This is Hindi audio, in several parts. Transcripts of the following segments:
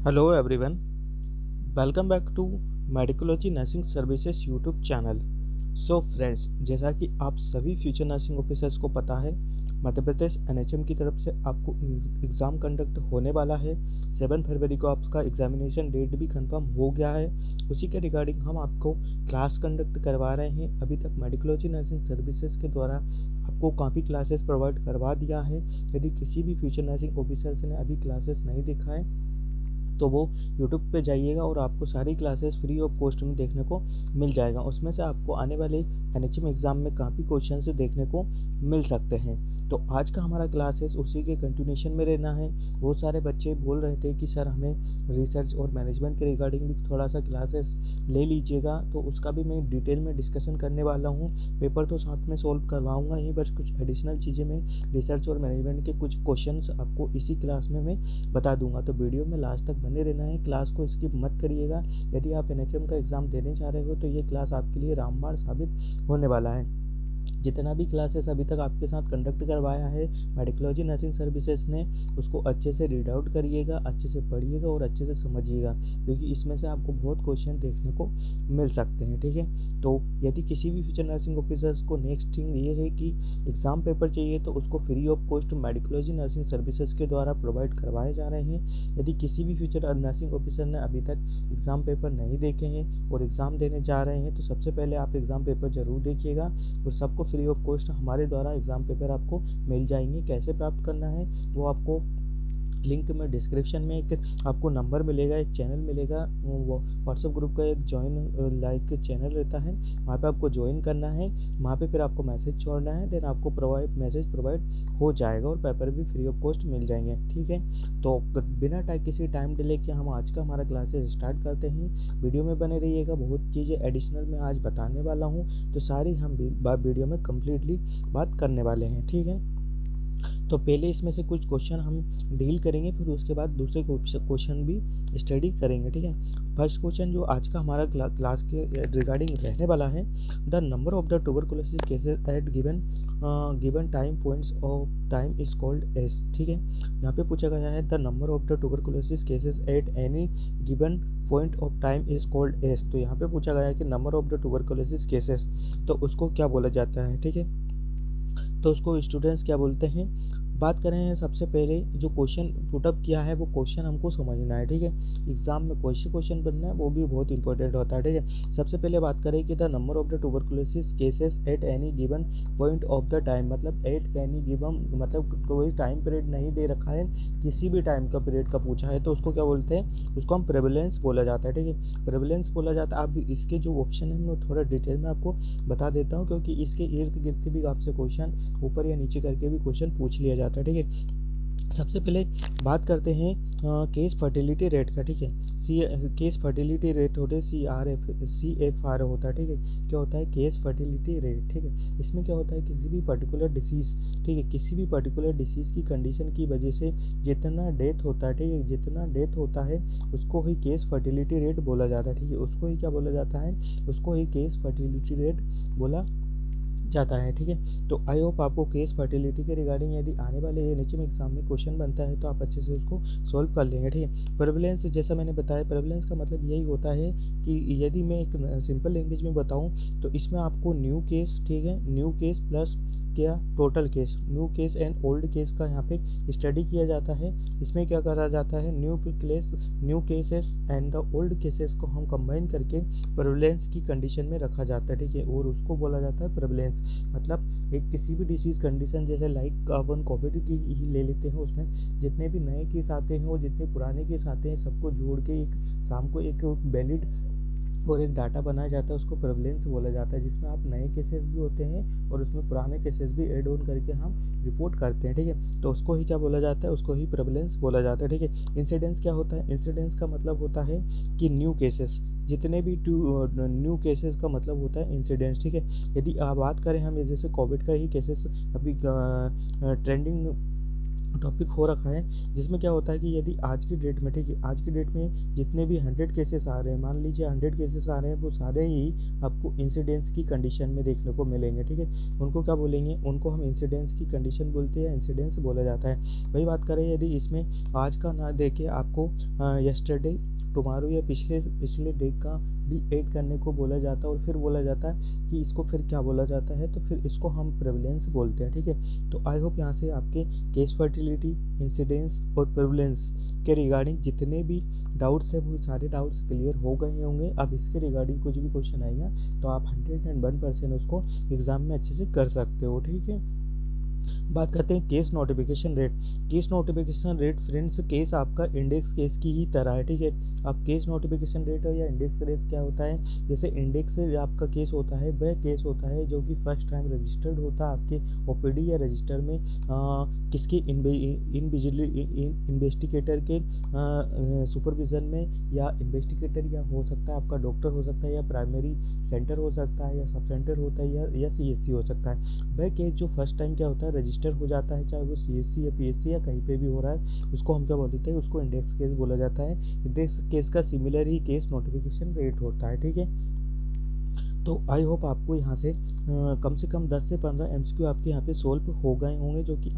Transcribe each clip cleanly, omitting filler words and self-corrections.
Hello everyone, welcome back to Medicology nursing services YouTube channel. So friends, जैसा कि आप सभी फ्यूचर नर्सिंग ऑफिसर्स को पता है, मध्य प्रदेश एनएचएम की तरफ से आपको एग्ज़ाम कंडक्ट होने वाला है। 7 फरवरी को आपका एग्जामिनेशन डेट भी कंफर्म हो गया है। उसी के रिगार्डिंग हम आपको क्लास कंडक्ट करवा रहे हैं। अभी तक मेडिकोलॉजी नर्सिंग सर्विसेज के द्वारा आपको काफ़ी क्लासेस प्रोवाइड करवा दिया है। यदि किसी भी फ्यूचर नर्सिंग ऑफिसर्स ने अभी क्लासेस नहीं देखा है तो वो यूट्यूब पे जाइएगा और आपको सारी क्लासेस फ्री ऑफ कॉस्ट में देखने को मिल जाएगा। उसमें से आपको आने वाले एनएचएम एग्ज़ाम में काफ़ी क्वेश्चन से देखने को मिल सकते हैं। तो आज का हमारा क्लासेस उसी के कंटिन्यूशन में रहना है। बहुत सारे बच्चे बोल रहे थे कि सर हमें रिसर्च और मैनेजमेंट के रिगार्डिंग भी थोड़ा सा क्लासेस ले लीजिएगा, तो उसका भी मैं डिटेल में डिस्कशन करने वाला हूँ। पेपर तो साथ में सॉल्व करवाऊँगा ही, बस कुछ एडिशनल चीज़ें मैं रिसर्च और मैनेजमेंट के कुछ क्वेश्चन आपको इसी क्लास में मैं बता दूंगा। तो वीडियो में लास्ट तक बने रहना है, क्लास को स्किप मत करिएगा। यदि आप एनएचएम का एग्ज़ाम देने चाह रहे हो तो ये क्लास आपके लिए रामबाण साबित होने वाला है। जितना भी क्लासेस अभी तक आपके साथ कंडक्ट करवाया है मेडिकोलॉजी नर्सिंग सर्विसेज ने, उसको अच्छे से रीड आउट करिएगा, अच्छे से पढ़िएगा और अच्छे से समझिएगा, क्योंकि इसमें से आपको बहुत क्वेश्चन देखने को मिल सकते हैं। ठीक है, तो यदि किसी भी फ्यूचर नर्सिंग ऑफिसर्स को नेक्स्ट थिंग ये है कि एग्ज़ाम पेपर चाहिए तो उसको free of cost Medicology nursing services के द्वारा प्रोवाइड करवाए जा रहे हैं। यदि किसी भी फ्यूचर नर्सिंग ऑफिसर ने अभी तक एग्ज़ाम पेपर नहीं देखे हैं और एग्ज़ाम देने जा रहे हैं तो सबसे पहले आप एग्ज़ाम पेपर ज़रूर देखिएगा और सबको फ्री ऑफ कॉस्ट हमारे द्वारा एग्ज़ाम पेपर आपको मिल जाएंगे। कैसे प्राप्त करना है वो आपको लिंक में डिस्क्रिप्शन में एक आपको नंबर मिलेगा, एक चैनल मिलेगा, वो व्हाट्सएप ग्रुप का एक जॉइन लाइक चैनल रहता है, वहाँ पे आपको ज्वाइन करना है। वहाँ पे फिर आपको मैसेज छोड़ना है, देन आपको मैसेज प्रोवाइड हो जाएगा और पेपर भी फ्री ऑफ कॉस्ट मिल जाएंगे। ठीक है, तो बिना किसी टाइम डिले के हम आज का हमारा क्लासेस स्टार्ट करते हैं। वीडियो में बने रहिएगा, बहुत चीज़ें एडिशनल में आज बताने वाला हूँ, तो सारी हम वीडियो में कम्प्लीटली बात करने वाले हैं। ठीक है, तो पहले इसमें से कुछ क्वेश्चन हम डील करेंगे, फिर उसके बाद दूसरे क्वेश्चन भी स्टडी करेंगे। ठीक है, फर्स्ट क्वेश्चन जो आज का हमारा क्लास के रिगार्डिंग रहने वाला है, the number of the tuberculosis cases at given time points of time is called as. ठीक है, यहाँ पे पूछा गया है the number of the tuberculosis cases at any given point of time is called as. तो यहाँ पे पूछा गया है कि number of the tuberculosis cases, तो उसको क्या बोला जाता है। ठीक है, तो उसको स्टूडेंट्स क्या बोलते हैं। बात करें सबसे पहले जो क्वेश्चन पुटअप किया है वो क्वेश्चन हमको समझना है। ठीक है, एग्जाम में क्वेश्चन बनना है वो भी बहुत इंपॉर्टेंट होता है। ठीक है, सबसे पहले बात करें कि the number of the tuberculosis cases at any given point of the time, मतलब एट एनी गिवन मतलब कोई टाइम पीरियड नहीं दे रखा है, किसी भी टाइम का पीरियड का पूछा है तो उसको क्या बोलते हैं, उसको हम प्रेवलेंस बोला जाता है। ठीक है, प्रेवलेंस बोला जाता है। आप इसके जो ऑप्शन है मैं थोड़ा डिटेल में आपको बता देता हूँ, क्योंकि इसके इर्द गिर्द भी आपसे क्वेश्चन ऊपर या नीचे करके भी क्वेश्चन पूछ लिया जाता है। ठीक है, सबसे पहले बात करते हैं केस फर्टिलिटी रेट का। ठीक है, केस फर्टिलिटी रेट होते CFR होता है। ठीक है, क्या होता है केस फर्टिलिटी रेट। ठीक है, इसमें क्या होता है किसी भी पर्टिकुलर डिसीज़, ठीक है, किसी भी पर्टिकुलर डिसीज़ की कंडीशन की वजह से जितना डेथ होता है, ठीक है, जितना डेथ होता है उसको ही केस फर्टिलिटी रेट बोला जाता है। ठीक है, उसको ही क्या बोला जाता है, उसको ही केस फर्टिलिटी रेट बोला जाता है। ठीक है, तो आई होप आपको केस फर्टिलिटी के रिगार्डिंग यदि आने वाले एनएचएम एग्जाम में क्वेश्चन बनता है तो आप अच्छे से उसको सॉल्व कर लेंगे। ठीक है, प्रेवलेंस जैसा मैंने बताया, प्रेवलेंस का मतलब यही होता है कि यदि मैं एक सिंपल लैंग्वेज में बताऊं तो इसमें आपको न्यू केस, ठीक है, न्यू केस प्लस क्या total case, new case and old case का यहाँ पे स्टडी किया जाता है। इसमें क्या करा जाता है, new cases and the old cases को हम कंबाइन करके प्रेवलेंस की कंडीशन में रखा जाता है। ठीक है, और उसको बोला जाता है प्रेवलेंस। मतलब एक किसी भी डिसीज़ कंडीशन जैसे लाइक अपन कोविड की ही ले लेते हैं, उसमें जितने भी नए केस आते हैं और जितने पुराने केस आते हैं सबको जोड़ के एक शाम को एक वैलिड और एक डाटा बनाया जाता है, उसको प्रेवलेंस बोला जाता है, जिसमें आप नए केसेस भी होते हैं और उसमें पुराने केसेस भी ऐड ऑन करके हम रिपोर्ट करते हैं। ठीक है, तो उसको ही क्या बोला जाता है, उसको ही प्रेवलेंस बोला जाता है। ठीक है, इंसिडेंस क्या होता है, इंसिडेंस का मतलब होता है कि न्यू केसेस, जितने भी न्यू केसेस का मतलब होता है इंसिडेंस। ठीक है, यदि आप बात करें हम जैसे कोविड का ही केसेस अभी ट्रेंडिंग टॉपिक हो रखा है, जिसमें क्या होता है कि यदि आज की डेट में, ठीक है, आज की डेट में जितने भी 100 केसेस आ रहे हैं, मान लीजिए 100 केसेस आ रहे हैं, वो सारे ही आपको इंसिडेंस की कंडीशन में देखने को मिलेंगे, ठीक है। उनको क्या बोलेंगे, उनको हम इंसिडेंस की कंडीशन बोलते हैं, इंसिडेंस बोला जाता है। वही बात करें यदि इसमें आज का ना देके आपको यस्टरडे, टुमारो या पिछले पिछले डे का भी ऐड करने को बोला जाता है, और फिर बोला जाता है कि इसको फिर क्या बोला जाता है, तो फिर इसको हम प्रेवलेंस बोलते हैं, ठीक है। तो आई होप यहाँ से आपके केस फर्टिलिटी, इंसिडेंस और प्रेवलेंस के रिगार्डिंग जितने भी डाउट्स हैं वो सारे डाउट्स क्लियर हो गए होंगे। अब इसके रिगार्डिंग कुछ भी क्वेश्चन आएगा तो आप 101% उसको एग्ज़ाम में अच्छे से कर सकते हो, ठीक है। बात करते हैं case notification rate. Case notification rate friends, case आपका इंडेक्स केस की ही तरह है, ठीक है। अब केस नोटिफिकेशन रेट या इंडेक्स रेट क्या होता है, जैसे इंडेक्स आपका केस होता है, वह केस होता है जो कि फर्स्ट टाइम रजिस्टर्ड होता है आपके ओपीडी या रजिस्टर में किसके इन्वेस्टिगेटर के सुपरविज़न में, या इन्वेस्टिगेटर या हो सकता है आपका डॉक्टर हो सकता है, या प्राइमरी सेंटर हो सकता है, या सब सेंटर होता है, या सीएससी हो सकता है। वह केस जो फर्स्ट टाइम क्या होता है रजिस्टर हो जाता है, चाहे वो सीएससी या पीएससी या कहीं पे भी हो रहा है, उसको हम क्या बोलते हैं, उसको इंडेक्स केस बोला जाता है। इंडेक्स केस का सिमिलर ही केस नोटिफिकेशन रेट होता है, ठीक है। तो आई होप आपको यहाँ से कम 10 से 15 एमसीक्यू आपके यहाँ पे सोल्व हो गए होंगे, जो कि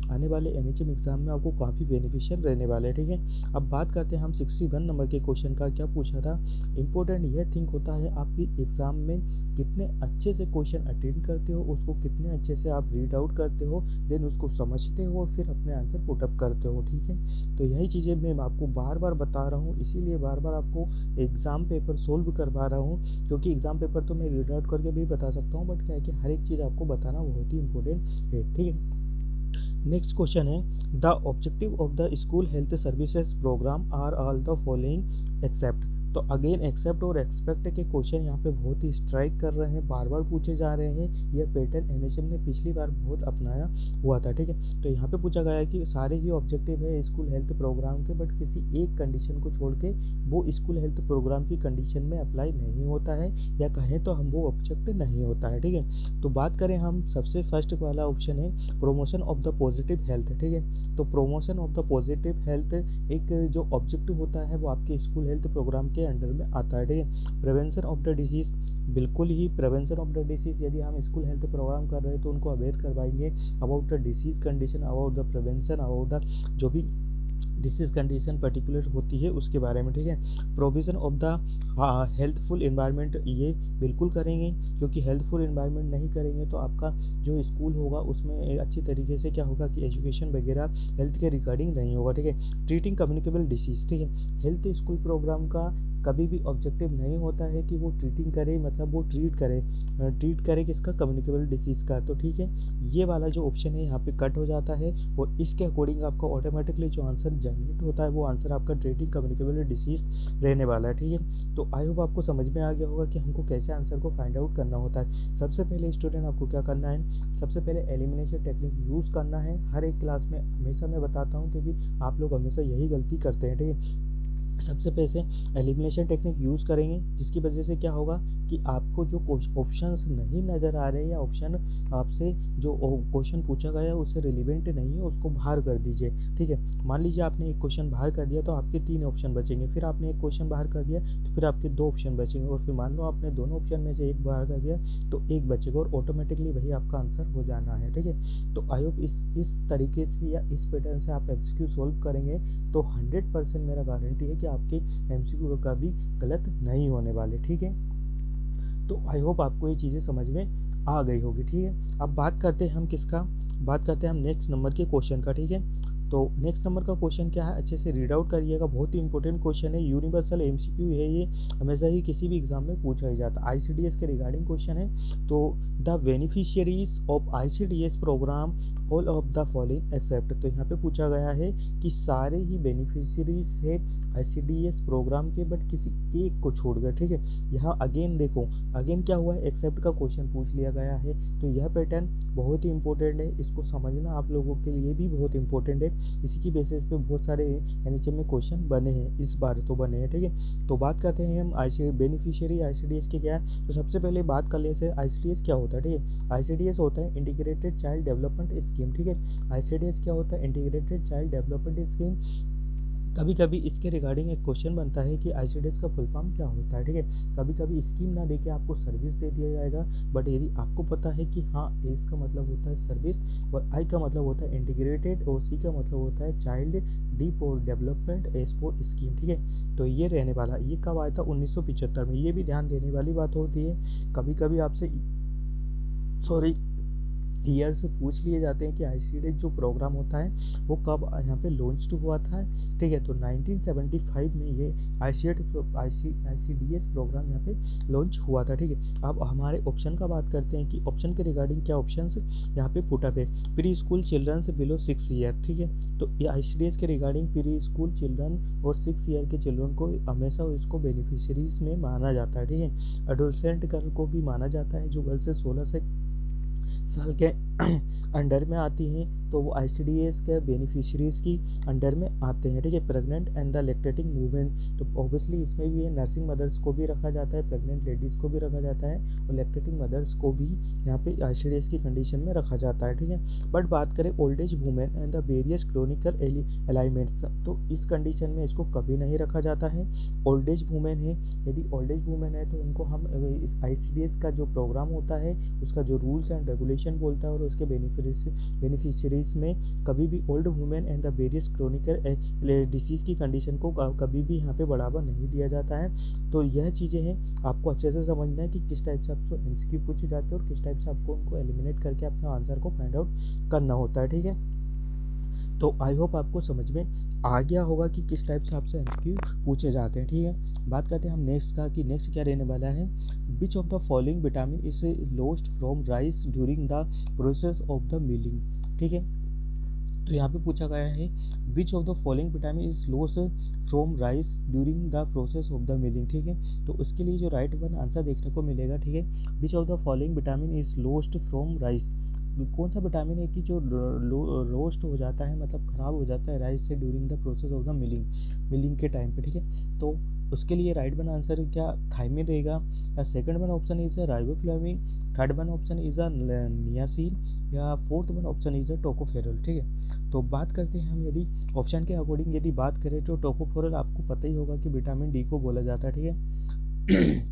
आने वाले एनएचएम एग्ज़ाम में आपको काफ़ी बेनिफिशियल रहने वाले हैं, ठीक है। अब बात करते हैं हम 61 नंबर के क्वेश्चन का। क्या पूछा था, इंपॉर्टेंट यह थिंक होता है आपकी एग्ज़ाम में कितने अच्छे से क्वेश्चन अटेंड करते हो, उसको कितने अच्छे से आप रीड आउट करते हो, देन उसको समझते हो और फिर अपने आंसर पुटअप करते हो, ठीक है। तो यही चीज़ें मैं आपको बार बार बता रहा हूँ, इसीलिए बार बार आपको एग्ज़ाम पेपर सोल्व करवा रहा हूँ, क्योंकि एग्ज़ाम पेपर तो मैं रीड आउट करके भी बता सकता हूँ, बट क्या है कि हर एक चीज़ आपको बताना बहुत ही इंपॉर्टेंट है, ठीक है। नेक्स्ट क्वेश्चन है, the objective of the school health services program are all the following except. तो अगेन एक्सेप्ट और एक्सपेक्ट के क्वेश्चन यहाँ पे बहुत ही स्ट्राइक कर रहे हैं, बार बार पूछे जा रहे हैं। यह पैटर्न एनएचएम ने पिछली बार बहुत अपनाया हुआ था, ठीक है। तो यहाँ पे पूछा गया है कि सारे ही ऑब्जेक्टिव है स्कूल हेल्थ प्रोग्राम के, बट किसी एक कंडीशन को छोड़ के वो स्कूल हेल्थ प्रोग्राम की कंडीशन में अप्लाई नहीं होता है, या कहें तो हम वो ऑब्जेक्ट नहीं होता है, ठीक है। तो बात करें हम, सबसे फर्स्ट वाला ऑप्शन है promotion of the positive health, ठीक है। तो promotion of the positive health एक जो ऑब्जेक्टिव होता है वो आपके स्कूल हेल्थ प्रोग्राम के अंडर में आता है, ठीक है। प्रिवेंशन ऑफ द डिजीज़, बिल्कुल ही प्रिवेंशन ऑफ द डिसीज़, यदि हम स्कूल हेल्थ प्रोग्राम कर रहे हैं तो उनको अवेयर करवाएंगे about the disease condition, about the prevention, about the जो भी डिसीज़ कंडीशन पर्टिकुलर होती है उसके बारे में, ठीक है। Provision of the healthful environment, ये बिल्कुल करेंगे, क्योंकि हेल्थफुल इन्वायरमेंट नहीं करेंगे तो आपका जो स्कूल होगा उसमें अच्छी तरीके से क्या होगा कि एजुकेशन वगैरह हेल्थ के रिगार्डिंग नहीं होगा, ठीक है। ट्रीटिंग कम्युनिकेबल डिसीज़, ठीक है। हेल्थ स्कूल प्रोग्राम का कभी भी ऑब्जेक्टिव नहीं होता है कि वो ट्रीटिंग करे, मतलब वो ट्रीट करे किसका, कम्युनिकेबल डिसीज़ का, तो ठीक है। ये वाला जो ऑप्शन है यहाँ पे कट हो जाता है, और इसके अकॉर्डिंग आपका ऑटोमेटिकली जो आंसर जनरेट होता है वो आंसर आपका ट्रीटिंग कम्युनिकेबल डिसीज़ रहने वाला है, ठीक है। तो आई होप आपको समझ में आ गया होगा कि हमको कैसे आंसर को फाइंड आउट करना होता है। सबसे पहले स्टूडेंट आपको क्या करना है, सबसे पहले एलिमिनेशन टेक्निक यूज़ करना है। हर एक क्लास में हमेशा मैं बताता हूँ, क्योंकि आप लोग हमेशा यही गलती करते हैं, ठीक है। सबसे पहले एलिमिनेशन टेक्निक यूज़ करेंगे, जिसकी वजह से क्या होगा कि आपको जो ऑप्शंस नहीं नज़र आ रहे हैं, या ऑप्शन आपसे जो क्वेश्चन पूछा गया है उससे रिलेवेंट नहीं है, उसको बाहर कर दीजिए, ठीक है। मान लीजिए आपने एक क्वेश्चन बाहर कर दिया तो आपके 3 ऑप्शन बचेंगे, फिर आपने एक क्वेश्चन बाहर कर दिया तो फिर आपके 2 ऑप्शन बचेंगे, और फिर मान लो आपने दोनों ऑप्शन में से एक बाहर कर दिया तो एक बचेगा, और ऑटोमेटिकली वही आपका आंसर हो जाना है, ठीक है। तो आई होप इस तरीके से या इस पैटर्न से आप एमसीक्यू सोल्व करेंगे तो 100% मेरा गारंटी है कि आपके एमसीक्यू का भी गलत नहीं होने वाले, ठीक है। तो आई होप आपको ये चीज़ें समझ में आ गई होगी, ठीक है। अब बात करते हैं हम किसका, बात करते हैं हम नेक्स्ट नंबर के क्वेश्चन का, ठीक है। तो नेक्स्ट नंबर का क्वेश्चन क्या है, अच्छे से रीड आउट करिएगा, बहुत ही इंपॉर्टेंट क्वेश्चन है, यूनिवर्सल एमसीक्यू है ये, हमेशा ही किसी भी एग्जाम में पूछा ही जाता है, आईसीडीएस के रिगार्डिंग क्वेश्चन है। तो the beneficiaries of ICDS program all of the following except, तो यहाँ पे पूछा गया है कि सारे ही बेनिफिशियरीज है आईसीडीएस प्रोग्राम के, बट किसी एक को छोड़ गए, ठीक है। यहाँ अगेन देखो, अगेन क्या हुआ है, एक्सेप्ट का क्वेश्चन पूछ लिया गया है। तो यह पैटर्न बहुत ही इंपॉर्टेंट है, इसको समझना आप लोगों के लिए भी बहुत इंपॉर्टेंट है। इसी की बेसिस पे बहुत सारे एनएचएम में क्वेश्चन बने हैं, इस बार तो बने हैं। ठीक है, तो बात करते हैं हम बेनिफिशियरी आईसीडीएस के क्या है। तो सबसे पहले बात कर लेते हैं आईसीडीएस क्या होता है। ठीक है, आईसीडीएस होता है इंटीग्रेटेड चाइल्ड डेवलपमेंट स्कीम। ठीक है, आईसीडीएस क्या होता है, इंटीग्रेटेड चाइल्ड डेवलपमेंट स्कीम। कभी कभी इसके रिगार्डिंग एक क्वेश्चन बनता है कि आईसीडीएस का फुल फॉर्म क्या होता है। ठीक है, कभी कभी स्कीम ना देके आपको सर्विस दे दिया जाएगा, बट यदि आपको पता है कि हाँ एस का मतलब होता है सर्विस और आई का मतलब होता है इंटीग्रेटेड और सी का मतलब होता है child, D for development, S for scheme. ठीक है, तो ये रहने वाला, ये कब आया था 1975 में। ये भी ध्यान देने वाली बात होती है, कभी कभी आपसे सॉरी ईयर से पूछ लिए जाते हैं कि आईसीडीएस जो प्रोग्राम होता है वो कब यहाँ पे लॉन्च हुआ था। ठीक है, तो 1975 में ये आईसीडीएस प्रोग्राम यहाँ पे लॉन्च हुआ था। ठीक है, अब हमारे ऑप्शन का बात करते हैं कि ऑप्शन के रिगार्डिंग क्या ऑप्शन यहाँ पे पुटअप है। प्री स्कूल चिल्ड्रन से बिलो 6 ईयर। ठीक है, तो ये आईसीडीएस के रिगार्डिंग प्री स्कूल चिल्ड्रन और 6 ईयर के चिल्ड्रन को हमेशा इसको बेनिफिशरीज में माना जाता है। ठीक है, एडोलसेंट गर्ल को भी माना जाता है, जो गर्ल से 16 से साल के अंडर में आती हैं, तो वो आईसीडीएस के बेनिफिशरीज की अंडर में आते हैं। ठीक है, pregnant and the lactating women, तो ऑब्वियसली इसमें भी नर्सिंग मदर्स को भी रखा जाता है, प्रेग्नेंट लेडीज़ को भी रखा जाता है और लैक्टेटिंग मदर्स को भी यहाँ पे आईसीडीएस की कंडीशन में रखा जाता है। ठीक है, बट बात करें old age women and the various chronicle alignments, तो इस कंडीशन में इसको कभी नहीं रखा जाता है। ओल्ड एज वुमेन है, यदि ओल्ड एज वुमेन है तो उनको हम इस आईसीडीएस का जो प्रोग्राम होता है उसका जो रूल्स एंड रेगुलेशन बोलता है और उसके बेनिफिशरीज में कभी भी old women and the various chronicle disease की कंडीशन को कभी भी यहाँ पे बढ़ावा नहीं दिया जाता है। तो यह चीज़ें हैं, आपको अच्छे से समझना है कि किस टाइप से आपको एमसीक्यू पूछे जाते हैं और किस टाइप से आपको उनको एलिमिनेट करके अपने आंसर को फाइंड आउट करना होता है। ठीक है, तो आई होप आपको समझ में आ गया होगा कि किस टाइप से आपसे एमसीक्यू पूछे जाते हैं। ठीक है, बात करते हैं हम नेक्स्ट का कि नेक्स्ट क्या रहने वाला है। Which of the following vitamin is lost from rice during the process of the milling. ठीक है, तो यहाँ पे पूछा गया है which of the following vitamin is lost from rice during the process of the milling. ठीक है, तो उसके लिए जो राइट वन आंसर देखने को मिलेगा। ठीक है, which of the following vitamin is lost from rice, कौन सा विटामिन है कि जो रोस्ट हो जाता है, मतलब ख़राब हो जाता है राइस से during the process of the milling के टाइम पे। ठीक है, तो उसके लिए राइट वन आंसर क्या थायमिन रहेगा, या second one option is a riboflavin, third one option is a niacin, या fourth one option is a tocopherol. ठीक है, तो बात करते हैं हम यदि ऑप्शन के अकॉर्डिंग यदि बात करें तो टोकोफेरल आपको पता ही होगा कि विटामिन डी को बोला जाता है। ठीक है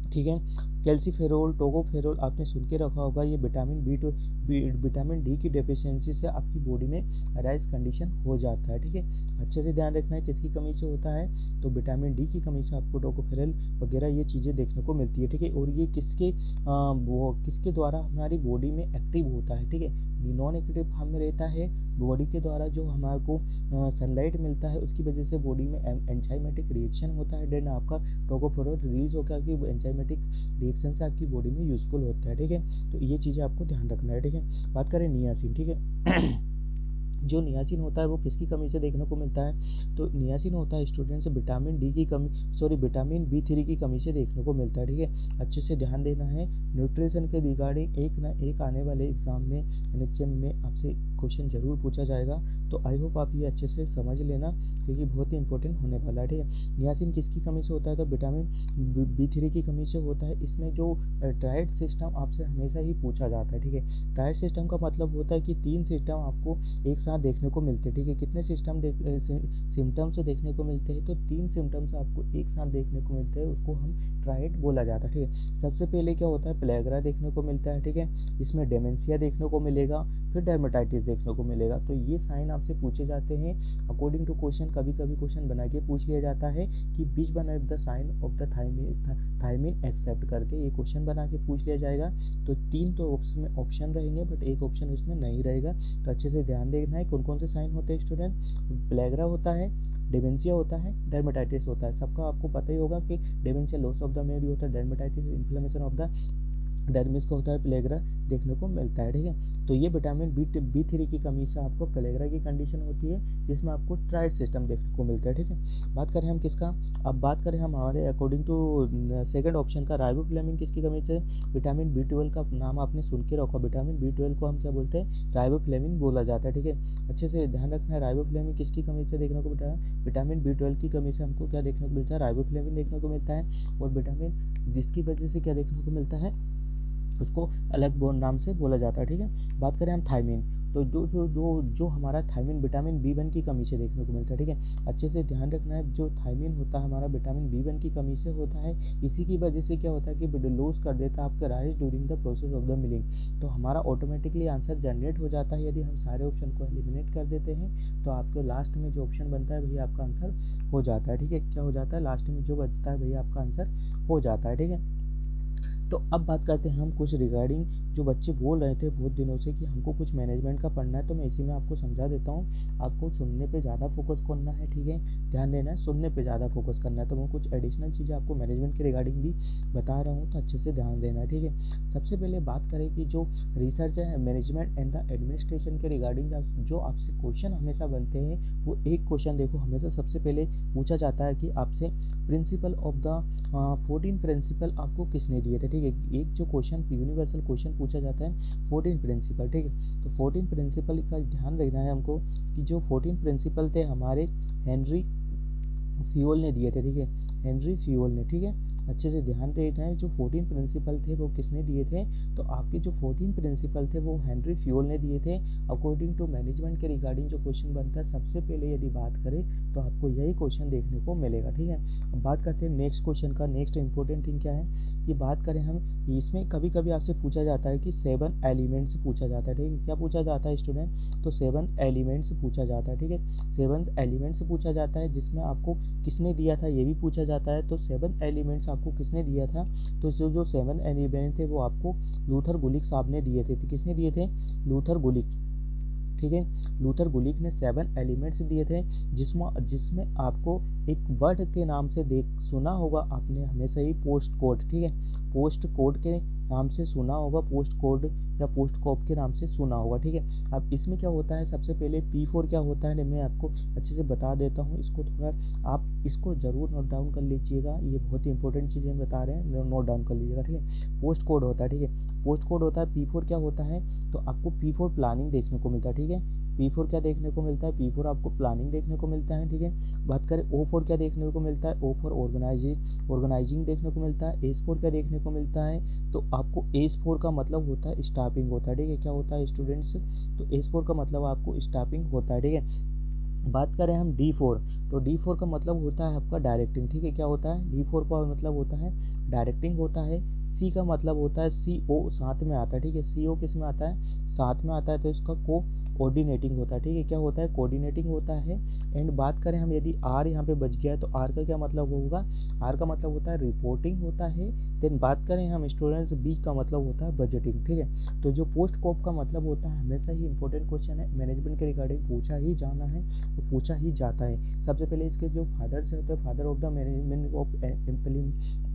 ठीक है, कैल्सीफेरोल, टोकोफेरोल आपने सुन के रखा होगा, ये विटामिन डी की डेफिशिएंसी से आपकी बॉडी में अराइज कंडीशन हो जाता है। ठीक है, अच्छे से ध्यान रखना है किसकी कमी से होता है, तो विटामिन डी की कमी से आपको टोकोफेरल वगैरह ये चीज़ें देखने को मिलती है। ठीक है, और ये किसके द्वारा हमारी बॉडी में एक्टिव होता है। ठीक है, नॉन एक्टिव फॉर्म में रहता है, बॉडी के द्वारा जो हमारे को सनलाइट मिलता है उसकी वजह से बॉडी में एंजाइमेटिक रिएक्शन होता है, देन आपका टोकोफेरोल रिलीज होकर आपकी एंजाइमेटिक रिएक्शन से आपकी बॉडी में यूजफुल होता है। ठीक है, तो ये चीज़ें आपको ध्यान रखना है। ठीक है, बात करें नियासिन। ठीक है जो नियासिन होता है वो किसकी कमी से देखने को मिलता है, तो नियासिन होता है स्टूडेंट्स विटामिन डी की कमी विटामिन B3 की कमी से देखने को मिलता है। ठीक है, अच्छे से ध्यान देना है, न्यूट्रिशन के रिगार्डिंग एक ना एक आने वाले एग्जाम में एनएचएम में आपसे क्वेश्चन जरूर पूछा जाएगा, तो आई होप आप ये अच्छे से समझ लेना क्योंकि बहुत ही इंपॉर्टेंट होने वाला है। ठीक है, नियासिन किसकी कमी से होता है, तो विटामिन B3 की कमी से होता है। इसमें जो ट्राइड सिस्टम आपसे हमेशा ही पूछा जाता है। ठीक है, ट्राइड सिस्टम का मतलब होता है कि 3 सिस्टम आपको एक साथ देखने को मिलते हैं। ठीक है, कितने सिम्टम्स देखने को मिलते हैं, तो 3 सिम्टम्स आपको एक साथ देखने को मिलते हैं, उसको हम ट्राइड बोला जाता है। ठीक है, सबसे पहले क्या होता है, प्लेग्रा देखने को मिलता है। ठीक है, इसमें डेमेंशिया देखने को मिलेगा, फिर डर्मेटाइटिस देखने को मिलेगा। तो ये साइन आपसे पूछे जाते हैं अकॉर्डिंग टू क्वेश्चन, कभी कभी क्वेश्चन बना के पूछ लिया जाता है कि बीच बना the sign of the thiamine except करके ये क्वेश्चन बना के पूछ लिया जाएगा। तो 3 तो उसमें ऑप्शन रहेंगे बट एक ऑप्शन उसमें नहीं रहेगा, तो अच्छे से ध्यान देखना है कौन कौन से साइन होते हैं स्टूडेंट। प्लेग्रा होता है, डेमेंशिया होता है, डर्मेटाइटिस होता है। सबका आपको पता ही होगा कि dementia loss of the memory होता है, dermatitis inflammation of the dermis का होता है प्लेग्रा देखने को मिलता है, ठीक है। तो ये विटामिन B3 की कमी से आपको प्लेग्रा की कंडीशन होती है, जिसमें आपको ट्राइड सिस्टम देखने को मिलता है, ठीक है। बात करें हम किसका, अब बात करें हम हमारे अकॉर्डिंग टू सेकंड ऑप्शन का, राइबोफ्लेविन किसकी कमी से, विटामिन B12 का नाम आपने सुन के रखा, विटामिन B12 को हम क्या बोलते हैं, राइबोफ्लेविन बोला जाता है, ठीक है। अच्छे से ध्यान रखना है, राइबोफ्लेविन किसकी कमी से देखने को मिलता है, विटामिन B12 की कमी से हमको क्या देखने को मिलता है, राइबोफ्लेविन देखने को मिलता है। और विटामिन जिसकी वजह से क्या देखने को मिलता है, उसको अलग नाम से बोला जाता है, ठीक है। बात करें हम थायमिन, तो जो हमारा थायमिन विटामिन B1 की कमी से देखने को मिलता है, ठीक है। अच्छे से ध्यान रखना है, जो थायमिन होता है हमारा विटामिन B1 की कमी से होता है, इसी की वजह से क्या होता है कि लूज कर देता है आपका rice during the process of the milling. तो हमारा ऑटोमेटिकली आंसर जनरेट हो जाता है यदि हम सारे ऑप्शन को एलिमिनेट कर देते हैं, तो आपके लास्ट में जो ऑप्शन बनता है वही आपका आंसर हो जाता है, ठीक है। क्या हो जाता है, लास्ट में जो बचता है वही आपका आंसर हो जाता है, ठीक है। तो अब बात करते हैं हम कुछ रिगार्डिंग जो बच्चे बोल रहे थे बहुत दिनों से कि हमको कुछ मैनेजमेंट का पढ़ना है, तो मैं इसी में आपको समझा देता हूँ। आपको सुनने पे ज़्यादा फोकस करना है, ठीक है, ध्यान देना है, सुनने पे ज़्यादा फोकस करना है। तो मैं कुछ एडिशनल चीज़ें आपको मैनेजमेंट के रिगार्डिंग भी बता रहा हूँ, तो अच्छे से ध्यान देना है, ठीक है। सबसे पहले बात करें कि जो रिसर्च है मैनेजमेंट एंड द एडमिनिस्ट्रेशन के रिगार्डिंग जो आपसे क्वेश्चन हमेशा बनते हैं, वो एक क्वेश्चन देखो हमेशा सबसे पहले पूछा जाता है कि आपसे प्रिंसिपल ऑफ द 14 प्रिंसिपल आपको किसने दिए थे, ठीक है। एक जो क्वेश्चन यूनिवर्सल क्वेश्चन पूछा जाता है 14 प्रिंसिपल, ठीक है। तो 14 प्रिंसिपल का ध्यान रखना है हमको कि जो 14 प्रिंसिपल थे हमारे हेनरी फ्यूल ने दिए थे, ठीक है, हेनरी फ्यूल ने, ठीक है। अच्छे से ध्यान देना है, जो 14 प्रिंसिपल थे वो किसने दिए थे, तो आपके जो 14 प्रिंसिपल थे वो हेनरी फ्यूल ने दिए थे। अकॉर्डिंग टू मैनेजमेंट के रिगार्डिंग जो क्वेश्चन बनता है, सबसे पहले यदि बात करें तो आपको यही क्वेश्चन देखने को मिलेगा, ठीक है। अब बात करते हैं नेक्स्ट क्वेश्चन का। नेक्स्ट इंपॉर्टेंट थिंग क्या है कि बात करें हम, इसमें कभी कभी आपसे पूछा जाता है कि 7 एलिमेंट्स पूछा जाता है, ठीक है। क्या पूछा जाता है स्टूडेंट, तो 7 एलिमेंट्स पूछा जाता है, ठीक है। 7 एलिमेंट्स पूछा जाता है, जिसमें आपको किसने दिया था ये भी पूछा जाता है। तो 7 एलिमेंट्स आपको किसने दिया था, तो जो 7 एलिमेंट थे वो आपको लूथर गुलिक साहब ने दिए थे। किसने दिए थे, लूथर गुलिक, ठीक है। लूथर गुलिक ने 7 एलिमेंट्स दिए थे, जिसमें आपको एक वर्ड के नाम से देख सुना होगा आपने हमेशा ही, पोस्ट कोड, ठीक है। पोस्ट कोड के नाम से सुना होगा, पोस्ट कोड या पोस्ट कॉप के नाम से सुना होगा, ठीक है। अब इसमें क्या होता है, सबसे पहले P4 क्या होता है मैं आपको अच्छे से बता देता हूँ। इसको थोड़ा आप इसको ज़रूर नोट डाउन कर लीजिएगा, ये बहुत ही इंपॉर्टेंट चीज़ें बता रहे हैं, नोट डाउन कर लीजिएगा, ठीक है। पोस्ट कोड होता है, ठीक है, पोस्ट कोड होता है। P4 क्या होता है, तो आपको P4 प्लानिंग देखने को मिलता है, ठीक है। P4 क्या देखने को मिलता है, P4 आपको प्लानिंग देखने को मिलता है, ठीक है। बात करें O4 क्या देखने को मिलता है, O4 ऑर्गेनाइजिंग देखने को मिलता है। S4 क्या देखने को मिलता है, तो आपको S4 का मतलब होता है स्टाफिंग होता है, ठीक है। क्या होता है स्टूडेंट्स, तो S4 का मतलब आपको स्टाफिंग होता है, ठीक है। बात करें हम D4, तो D4 का मतलब होता है आपका डायरेक्टिंग, ठीक है। क्या होता है, D4 का मतलब होता है डायरेक्टिंग होता है। C का मतलब होता है CO साथ में आता है, ठीक है। CO किस में आता है, साथ में आता है, तो इसका कोऑर्डिनेटिंग होता है, ठीक है। क्या होता है, कोऑर्डिनेटिंग होता है। एंड बात करें हम, यदि R यहाँ पे बच गया है तो R का क्या मतलब होगा, R का मतलब होता है रिपोर्टिंग होता है। देन बात करें हम स्टूडेंट्स, B का मतलब होता है बजटिंग, ठीक है। तो जो पोस्ट कॉप का मतलब होता है, हमेशा ही इंपॉर्टेंट क्वेश्चन है, मैनेजमेंट के रिगार्डिंग पूछा ही जाना है, तो पूछा ही जाता है। सबसे पहले इसके जो फादर्स होते हैं, father of the management of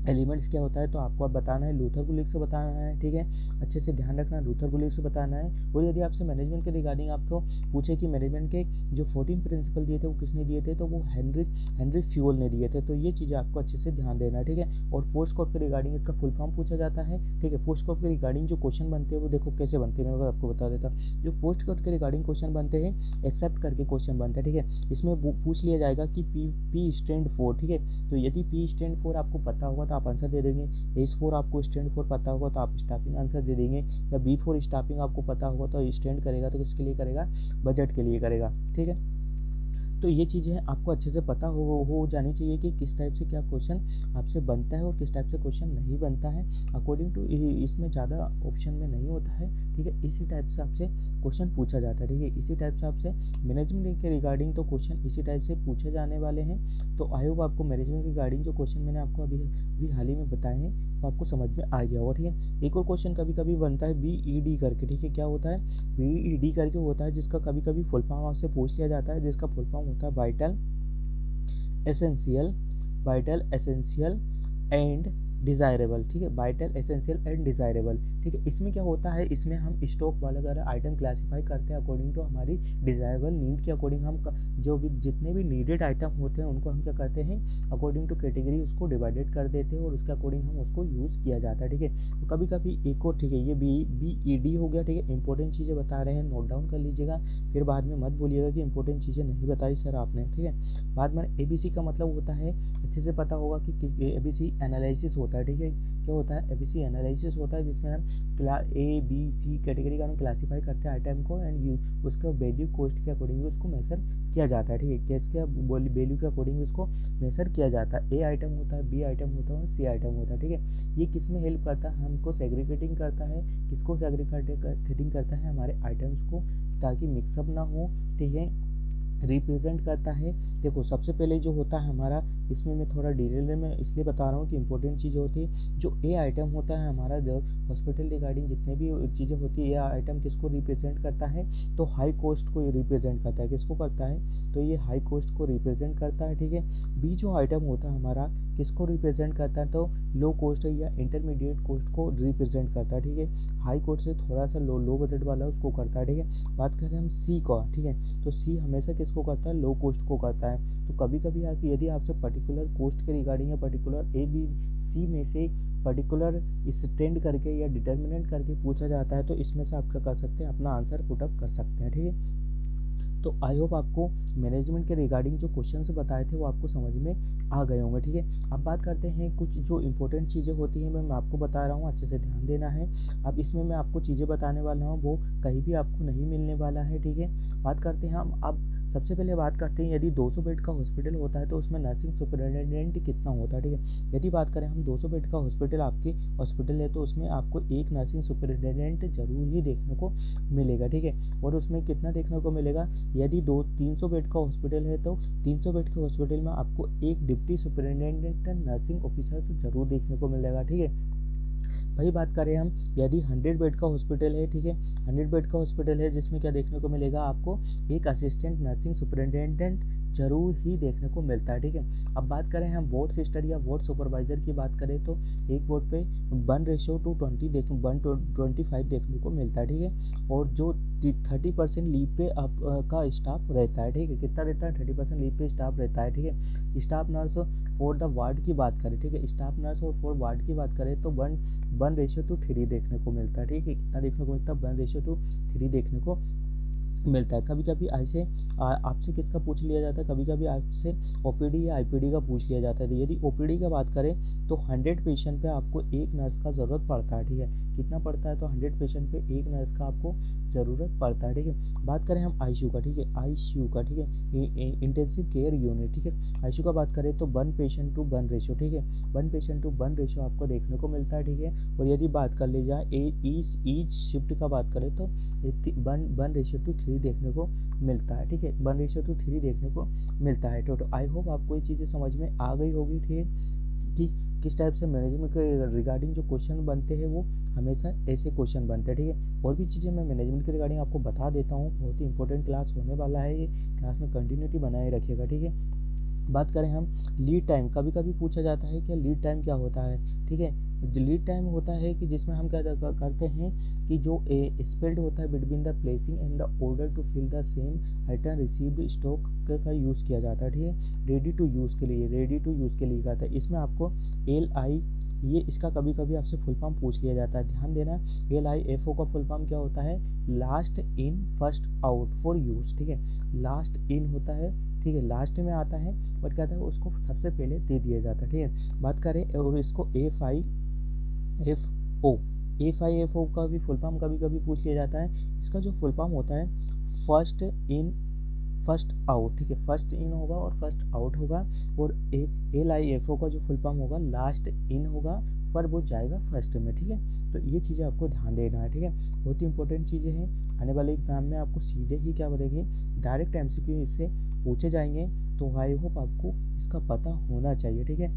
elements क्या होता है, तो आपको अब बताना है लूथर गुलिक से बताना है, ठीक है। अच्छे से ध्यान रखना, लूथर गुलिक से बताना है। और यदि आपसे मैनेजमेंट के रिगार्डिंग आपको पूछे कि मैनेजमेंट के जो 14 प्रिंसिपल दिए थे वो किसने दिए थे, तो वो हेनरी फ्यूल ने दिए थे। तो ये चीज़ें आपको अच्छे से ध्यान देना है, ठीक है। और पोस्ट कॉप के रिगार्डिंग इसका फुल फॉर्म पूछा जाता है, ठीक है। पोस्ट कॉप के रिगार्डिंग जो क्वेश्चन बनते हैं वो देखो कैसे बनते हैं, मैं आपको बता देता हूँ। जो पोस्ट कॉप के रिगार्डिंग क्वेश्चन बनते हैं, एक्सेप्ट करके क्वेश्चन बनता है, ठीक है। इसमें पूछ लिया जाएगा कि P स्टैंड फॉर, ठीक है। तो यदि P स्टैंड फॉर आपको पता होगा तो आप आंसर दे देंगे। S4 आपको स्टैंड फॉर पता होगा तो आप स्टाफिंग आंसर दे देंगे। या B4 स्टाफिंग आपको पता होगा तो स्टैंड करेगा, तो किसके लिए करेगा, बजट के लिए करेगा, ठीक है। तो ये चीज़ें आपको अच्छे से पता हो जानी चाहिए कि किस टाइप से क्या क्वेश्चन आपसे बनता है और किस टाइप से क्वेश्चन नहीं बनता है। अकॉर्डिंग टू इसमें ज़्यादा ऑप्शन में नहीं होता है, ठीक है। इसी टाइप से आपसे क्वेश्चन पूछा जाता है, ठीक है। इसी टाइप से आपसे मैनेजमेंट के रिगार्डिंग तो क्वेश्चन इसी टाइप से पूछे जाने वाले हैं। तो आई होप आपको मैनेजमेंट के रिगार्डिंग जो क्वेश्चन मैंने आपको अभी हाल ही में बताए हैं वो आपको समझ में आ गया होगा, ठीक है। एक और क्वेश्चन कभी कभी बनता है BED करके, ठीक है। क्या होता है, BED करके होता है, जिसका कभी कभी फुल फॉर्म आपसे पूछ लिया जाता है, जिसका फुल फॉर्म होता है वाइटल एसेंशियल एंड डिज़ायरेबल, ठीक है, वाइटल, एसेंशियल एंड डिज़ायरेबल, ठीक है। इसमें क्या होता है, इसमें हम स्टॉक वाला अगर आइटम क्लासीफाई करते हैं अकॉर्डिंग टू हमारी डिज़ायरेबल नीड के अकॉर्डिंग, हम जो भी जितने भी नीडेड आइटम होते हैं उनको हम क्या करते हैं अकॉर्डिंग टू कैटेगरी उसको डिवाइडेड कर देते हैं और उसके अकॉर्डिंग हम उसको यूज़ किया जाता है, ठीक है। तो कभी कभी एक और, ठीक है, ये BED हो गया, ठीक है, इंपॉर्टेंट चीज़ें बता रहे हैं, नोट डाउन कर लीजिएगा, फिर बाद में मत बोलिएगा कि इंपॉर्टेंट चीज़ें नहीं बताई सर आपने, ठीक है। बाद में ABC का मतलब होता है, अच्छे से पता होगा कि ABC एनालिसिस होता है, ठीक है। क्या होता है, ABC एनालिसिस होता है, जिसमें हम A B C कैटेगरी का हम क्लासीफाई करते हैं आइटम को एंड उसका वैल्यू कॉस्ट के अकॉर्डिंग उसको मेजर किया जाता है, ठीक है। कैश के वैल्यू के अकॉर्डिंग उसको मेजर किया जाता है। A आइटम होता है, B आइटम होता है और C आइटम होता है, ठीक है। ये किस में हेल्प करता है, हमको सेग्रीगेटिंग करता है, किसको सेग्रीगेटिंग करता है, हमारे आइटम्स को, ताकि मिक्सअप ना हो, ठीक है। रिप्रेजेंट करता है, देखो सबसे पहले जो होता है हमारा, इसमें मैं थोड़ा डिटेल में इसलिए बता रहा हूँ कि इंपॉर्टेंट चीज़ होती है। जो ए आइटम होता है हमारा, जो हॉस्पिटल रिगार्डिंग जितने भी चीज़ें होती है, ये आइटम किसको रिप्रेजेंट करता है, तो हाई कॉस्ट को रिप्रेजेंट करता है, किसको करता है, तो ये हाई कॉस्ट को रिप्रेजेंट करता है, ठीक है। बी जो आइटम होता है हमारा किसको रिप्रेजेंट करता है, तो लो कॉस्ट या इंटरमीडिएट कॉस्ट को रिप्रेजेंट करता है, ठीक है। हाई कॉस्ट से थोड़ा सा लो बजट वाला उसको करता है, ठीक है। बात करें हम सी का, ठीक है, तो सी हमेशा किसको करता है, लो कॉस्ट को करता है। तो कभी कभी यदि आपसे पर्टिकुलर कॉस्ट के रिगार्डिंग या पर्टिकुलर ABC में से पर्टिकुलर स्टैंड करके या डिटर्मिनेंट करके पूछा जाता है, तो इसमें से आप क्या कर सकते हैं, अपना आंसर पुटअप कर सकते हैं, ठीक है। तो आई होप आपको मैनेजमेंट के रिगार्डिंग जो क्वेश्चंस बताए थे वो आपको समझ में आ गए होंगे, ठीक है। अब बात करते हैं कुछ जो इंपॉर्टेंट चीज़ें होती हैं, मैं आपको बता रहा हूँ, अच्छे से ध्यान देना है। अब इसमें मैं आपको चीज़ें बताने वाला हूँ वो कहीं भी आपको नहीं मिलने वाला है, ठीक है। बात करते हैं हम, अब सबसे पहले बात करते हैं, यदि 200 बेड का हॉस्पिटल होता है तो उसमें नर्सिंग सुपरिटेंडेंट कितना होता है, ठीक है। यदि बात करें हम 200 बेड का आपके हॉस्पिटल है तो उसमें आपको एक नर्सिंग सुपरिटेंडेंट जरूर ही देखने को मिलेगा, ठीक है। और उसमें कितना देखने को मिलेगा, यदि 300 बेड का हॉस्पिटल है तो 300 बेड के हॉस्पिटल में आपको एक डिप्टी सुपरिटेंडेंट नर्सिंग ऑफिसर से जरूर देखने को मिलेगा, ठीक है। वही बात करें हम, यदि 100 बेड का हॉस्पिटल है, ठीक है, 100 बेड का हॉस्पिटल है, जिसमें क्या देखने को मिलेगा आपको, एक असिस्टेंट नर्सिंग सुपरिटेंडेंट जरूर ही देखने को मिलता है, ठीक है। अब बात करें हम वार्ड सिस्टर या वार्ड सुपरवाइजर की बात करें तो एक वार्ड पे 1:20 देखने को मिलता है, ठीक है। और जो 30% लीव पे का स्टाफ रहता है, ठीक है, कितना रहता है, 30% लीव पे स्टाफ रहता है, ठीक है। Staff nurse for the ward की बात करें, ठीक है, स्टाफ नर्स और फॉर वार्ड की बात करें तो 1:3 देखने को मिलता है, ठीक है। कितना देखने को मिलता है, 1:3 देखने को मिलता है। कभी कभी ऐसे आपसे किसका पूछ लिया जाता है, कभी कभी आपसे OPD या IPD का पूछ लिया जाता है। तो यदि OPD का बात करें तो 100 पेशेंट पे आपको एक नर्स का ज़रूरत पड़ता है, ठीक है। कितना पड़ता है, तो 100 पेशेंट पे एक नर्स का आपको ज़रूरत पड़ता है, ठीक है। बात करें हम ICU का, ठीक है, ICU का, ठीक है, इंटेंसिव केयर यूनिट, ठीक है। ICU का बात करें तो 1 पेशेंट टू 1 रेशो, ठीक है, 1 पेशेंट टू 1 रेशो आपको देखने को मिलता है, ठीक है। और यदि बात कर ली जाए ईच शिफ्ट का बात करें तो 1:3 देखने को मिलता है, ठीक है, 1:3 देखने को मिलता है। तो आई होप आपको ये चीज़ें समझ में आ गई होगी, ठीक है, कि किस टाइप से मैनेजमेंट के रिगार्डिंग जो क्वेश्चन बनते हैं वो हमेशा ऐसे क्वेश्चन बनते हैं, ठीक है। और भी चीज़ें मैं मैनेजमेंट के रिगार्डिंग आपको बता देता हूँ, बहुत ही इंपॉर्टेंट क्लास होने वाला है ये, क्लास में कंटिन्यूटी बनाए रखिएगा, ठीक है। बात करें हम लीड टाइम, कभी कभी पूछा जाता है कि लीड टाइम क्या होता है, ठीक है। लीड टाइम होता है कि जिसमें हम क्या करते हैं कि जो स्पेल्ड होता है between the placing and the order to fill the same item received stock का यूज़ किया जाता है, ठीक है। रेडी टू यूज़ के लिए कहता है। इसमें आपको LI, ये इसका कभी कभी आपसे फुल फॉर्म पूछ लिया जाता है, ध्यान देना। LIFO का फुल फॉर्म क्या होता है, last in first out for use, ठीक है। लास्ट इन होता है, ठीक है, लास्ट में आता है, बट कहता है उसको सबसे पहले दे दिया जाता है, ठीक है। बात करें और इसको A5FO का भी फुल फॉर्म कभी कभी पूछ लिया जाता है। इसका जो फुल फॉर्म होता है फर्स्ट इन फर्स्ट आउट, ठीक है, फर्स्ट इन होगा और फर्स्ट आउट होगा। और LIFO का जो फुल फॉर्म होगा लास्ट इन होगा, पर वो जाएगा फर्स्ट में, ठीक है। तो ये चीज़ें आपको ध्यान देना है, ठीक है, बहुत ही इंपॉर्टेंट चीज़ें हैं। आने वाले एग्जाम में आपको सीधे ही क्या बनेगी, डायरेक्ट MCQ इससे पूछे जाएंगे। तो आई होप आपको इसका पता होना चाहिए, ठीक है।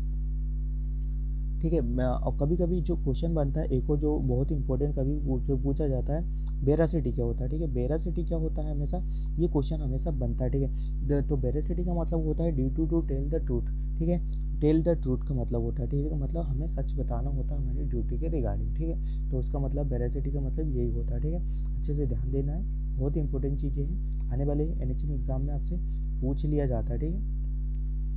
ठीक है। और कभी कभी जो क्वेश्चन बनता है, एक और जो बहुत इंपॉर्टेंट कभी जो पूछा जाता है, वेरासिटी क्या होता है, ठीक है। वेरासिटी क्या होता है, हमेशा ये क्वेश्चन हमेशा बनता है, ठीक है। तो वेरासिटी का मतलब होता है duty to tell the truth, ठीक है। टेल द ट्रूथ का मतलब होता है, ठीक है, मतलब हमें सच बताना होता है हमारी ड्यूटी के रिगार्डिंग, ठीक है। तो उसका मतलब वेरासिटी का मतलब यही होता है, ठीक है। अच्छे से ध्यान देना है, बहुत इंपॉर्टेंट चीज़ें हैं, आने वाले एनएचएम एग्जाम में आपसे पूछ लिया जाता है, ठीक है।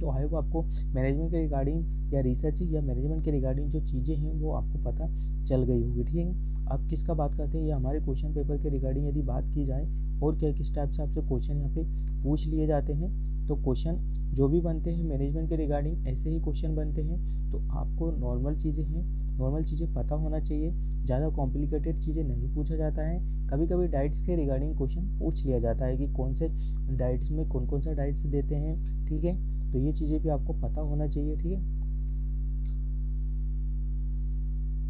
तो आई होप आपको मैनेजमेंट के रिगार्डिंग या रिसर्च या मैनेजमेंट के रिगार्डिंग जो चीज़ें हैं वो आपको पता चल गई होगी, ठीक है। अब किसका बात करते हैं, ये हमारे क्वेश्चन पेपर के रिगार्डिंग यदि बात की जाए और क्या किस टाइप से आपसे क्वेश्चन यहाँ पे पूछ लिए जाते हैं। तो क्वेश्चन जो भी बनते हैं मैनेजमेंट के रिगार्डिंग ऐसे ही क्वेश्चन बनते हैं। तो आपको नॉर्मल चीज़ें हैं, नॉर्मल चीज़ें पता होना चाहिए, ज़्यादा कॉम्प्लिकेटेड चीज़ें नहीं पूछा जाता है। कभी कभी डाइट्स के रिगार्डिंग क्वेश्चन पूछ लिया जाता है कि कौन से डाइट्स में कौन कौन सा डाइट्स देते हैं, ठीक है। तो ये चीज़ें भी आपको पता होना चाहिए, ठीक है।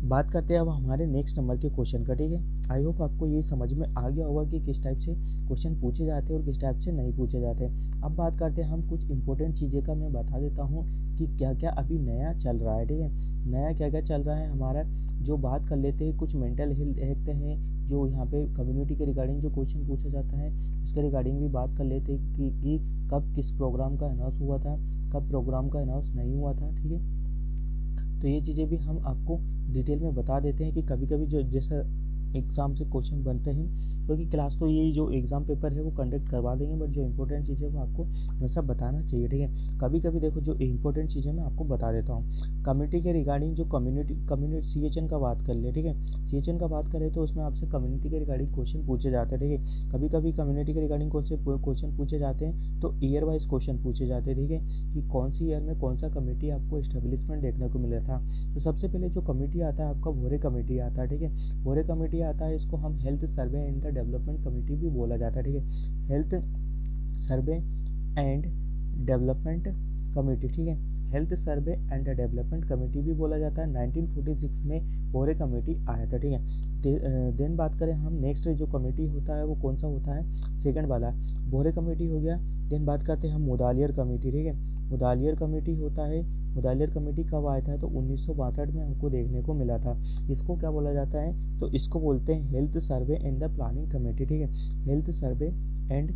बात करते हैं अब हमारे नेक्स्ट नंबर के क्वेश्चन का, ठीक है। आई होप आपको ये समझ में आ गया होगा कि किस टाइप से क्वेश्चन पूछे जाते हैं और किस टाइप से नहीं पूछे जाते हैं। अब बात करते हैं हम कुछ इंपॉर्टेंट चीज़ें का, मैं बता देता हूँ कि क्या क्या अभी नया चल रहा है, ठीक है। नया क्या क्या चल रहा है हमारा, जो बात कर लेते हैं कुछ मेंटल हेल्थ हैं, जो यहाँ पे कम्युनिटी के रिगार्डिंग जो क्वेश्चन पूछा जाता है उसके रिगार्डिंग भी बात कर लेते हैं कि कब किस प्रोग्राम का अनाउंस हुआ था, कब प्रोग्राम का अनाउंस नहीं हुआ था, ठीक है। तो ये चीज़ें भी हम आपको डिटेल में बता देते हैं कि कभी कभी जो जैसा एग्ज़ाम से क्वेश्चन बनते हैं, क्योंकि क्लास तो ये जो एग्ज़ाम पेपर है वो कंडक्ट करवा देंगे, बट जो इंपॉर्टेंट चीज़ें वो आपको हमेशा बताना चाहिए, ठीक है। कभी कभी देखो जो इंपॉर्टेंट चीज़ें मैं आपको बता देता हूँ। कम्युनिटी के रिगार्डिंग जो कम्युनिटी CHN का बात कर ले, ठीक है। CHN का बात करें तो उसमें आपसे कम्युनिटी के रिगार्डिंग क्वेश्चन पूछे जाते हैं, ठीक है। कभी कभी कम्युनिटी के रिगार्डिंग कौन से क्वेश्चन पूछे जाते हैं, तो ईयर वाइज क्वेश्चन पूछे जाते हैं, ठीक है, कि कौन सी ईयर में कौन सा कमेटी आपको इस्टेब्लिशमेंट देखने को मिला था। तो सबसे पहले जो कमेटी आता है आपका भोरे कमेटी आता है, ठीक है। भोरे कमेटी आता है, इसको हम health survey and the development committee भी बोला जाता है, ठीक है। Health survey and development committee, ठीक है। Health survey and development committee भी बोला जाता है। 1946 में भोरे कमेटी आया था, ठीक है। देन बात करें हम नेक्स्ट जो कमेटी होता है वो कौन सा होता है, सेकंड वाला भोरे कमेटी हो गया। देन बात करते हैं हम मुदालियर कमेटी, ठीक है। मुदालियर कमेटी होता है, मुदालियर कमेटी कब आया था, तो 1962 में हमको देखने को मिला था। इसको क्या बोला जाता है, तो इसको बोलते हैं health survey and the planning committee, ठीक है। Health survey and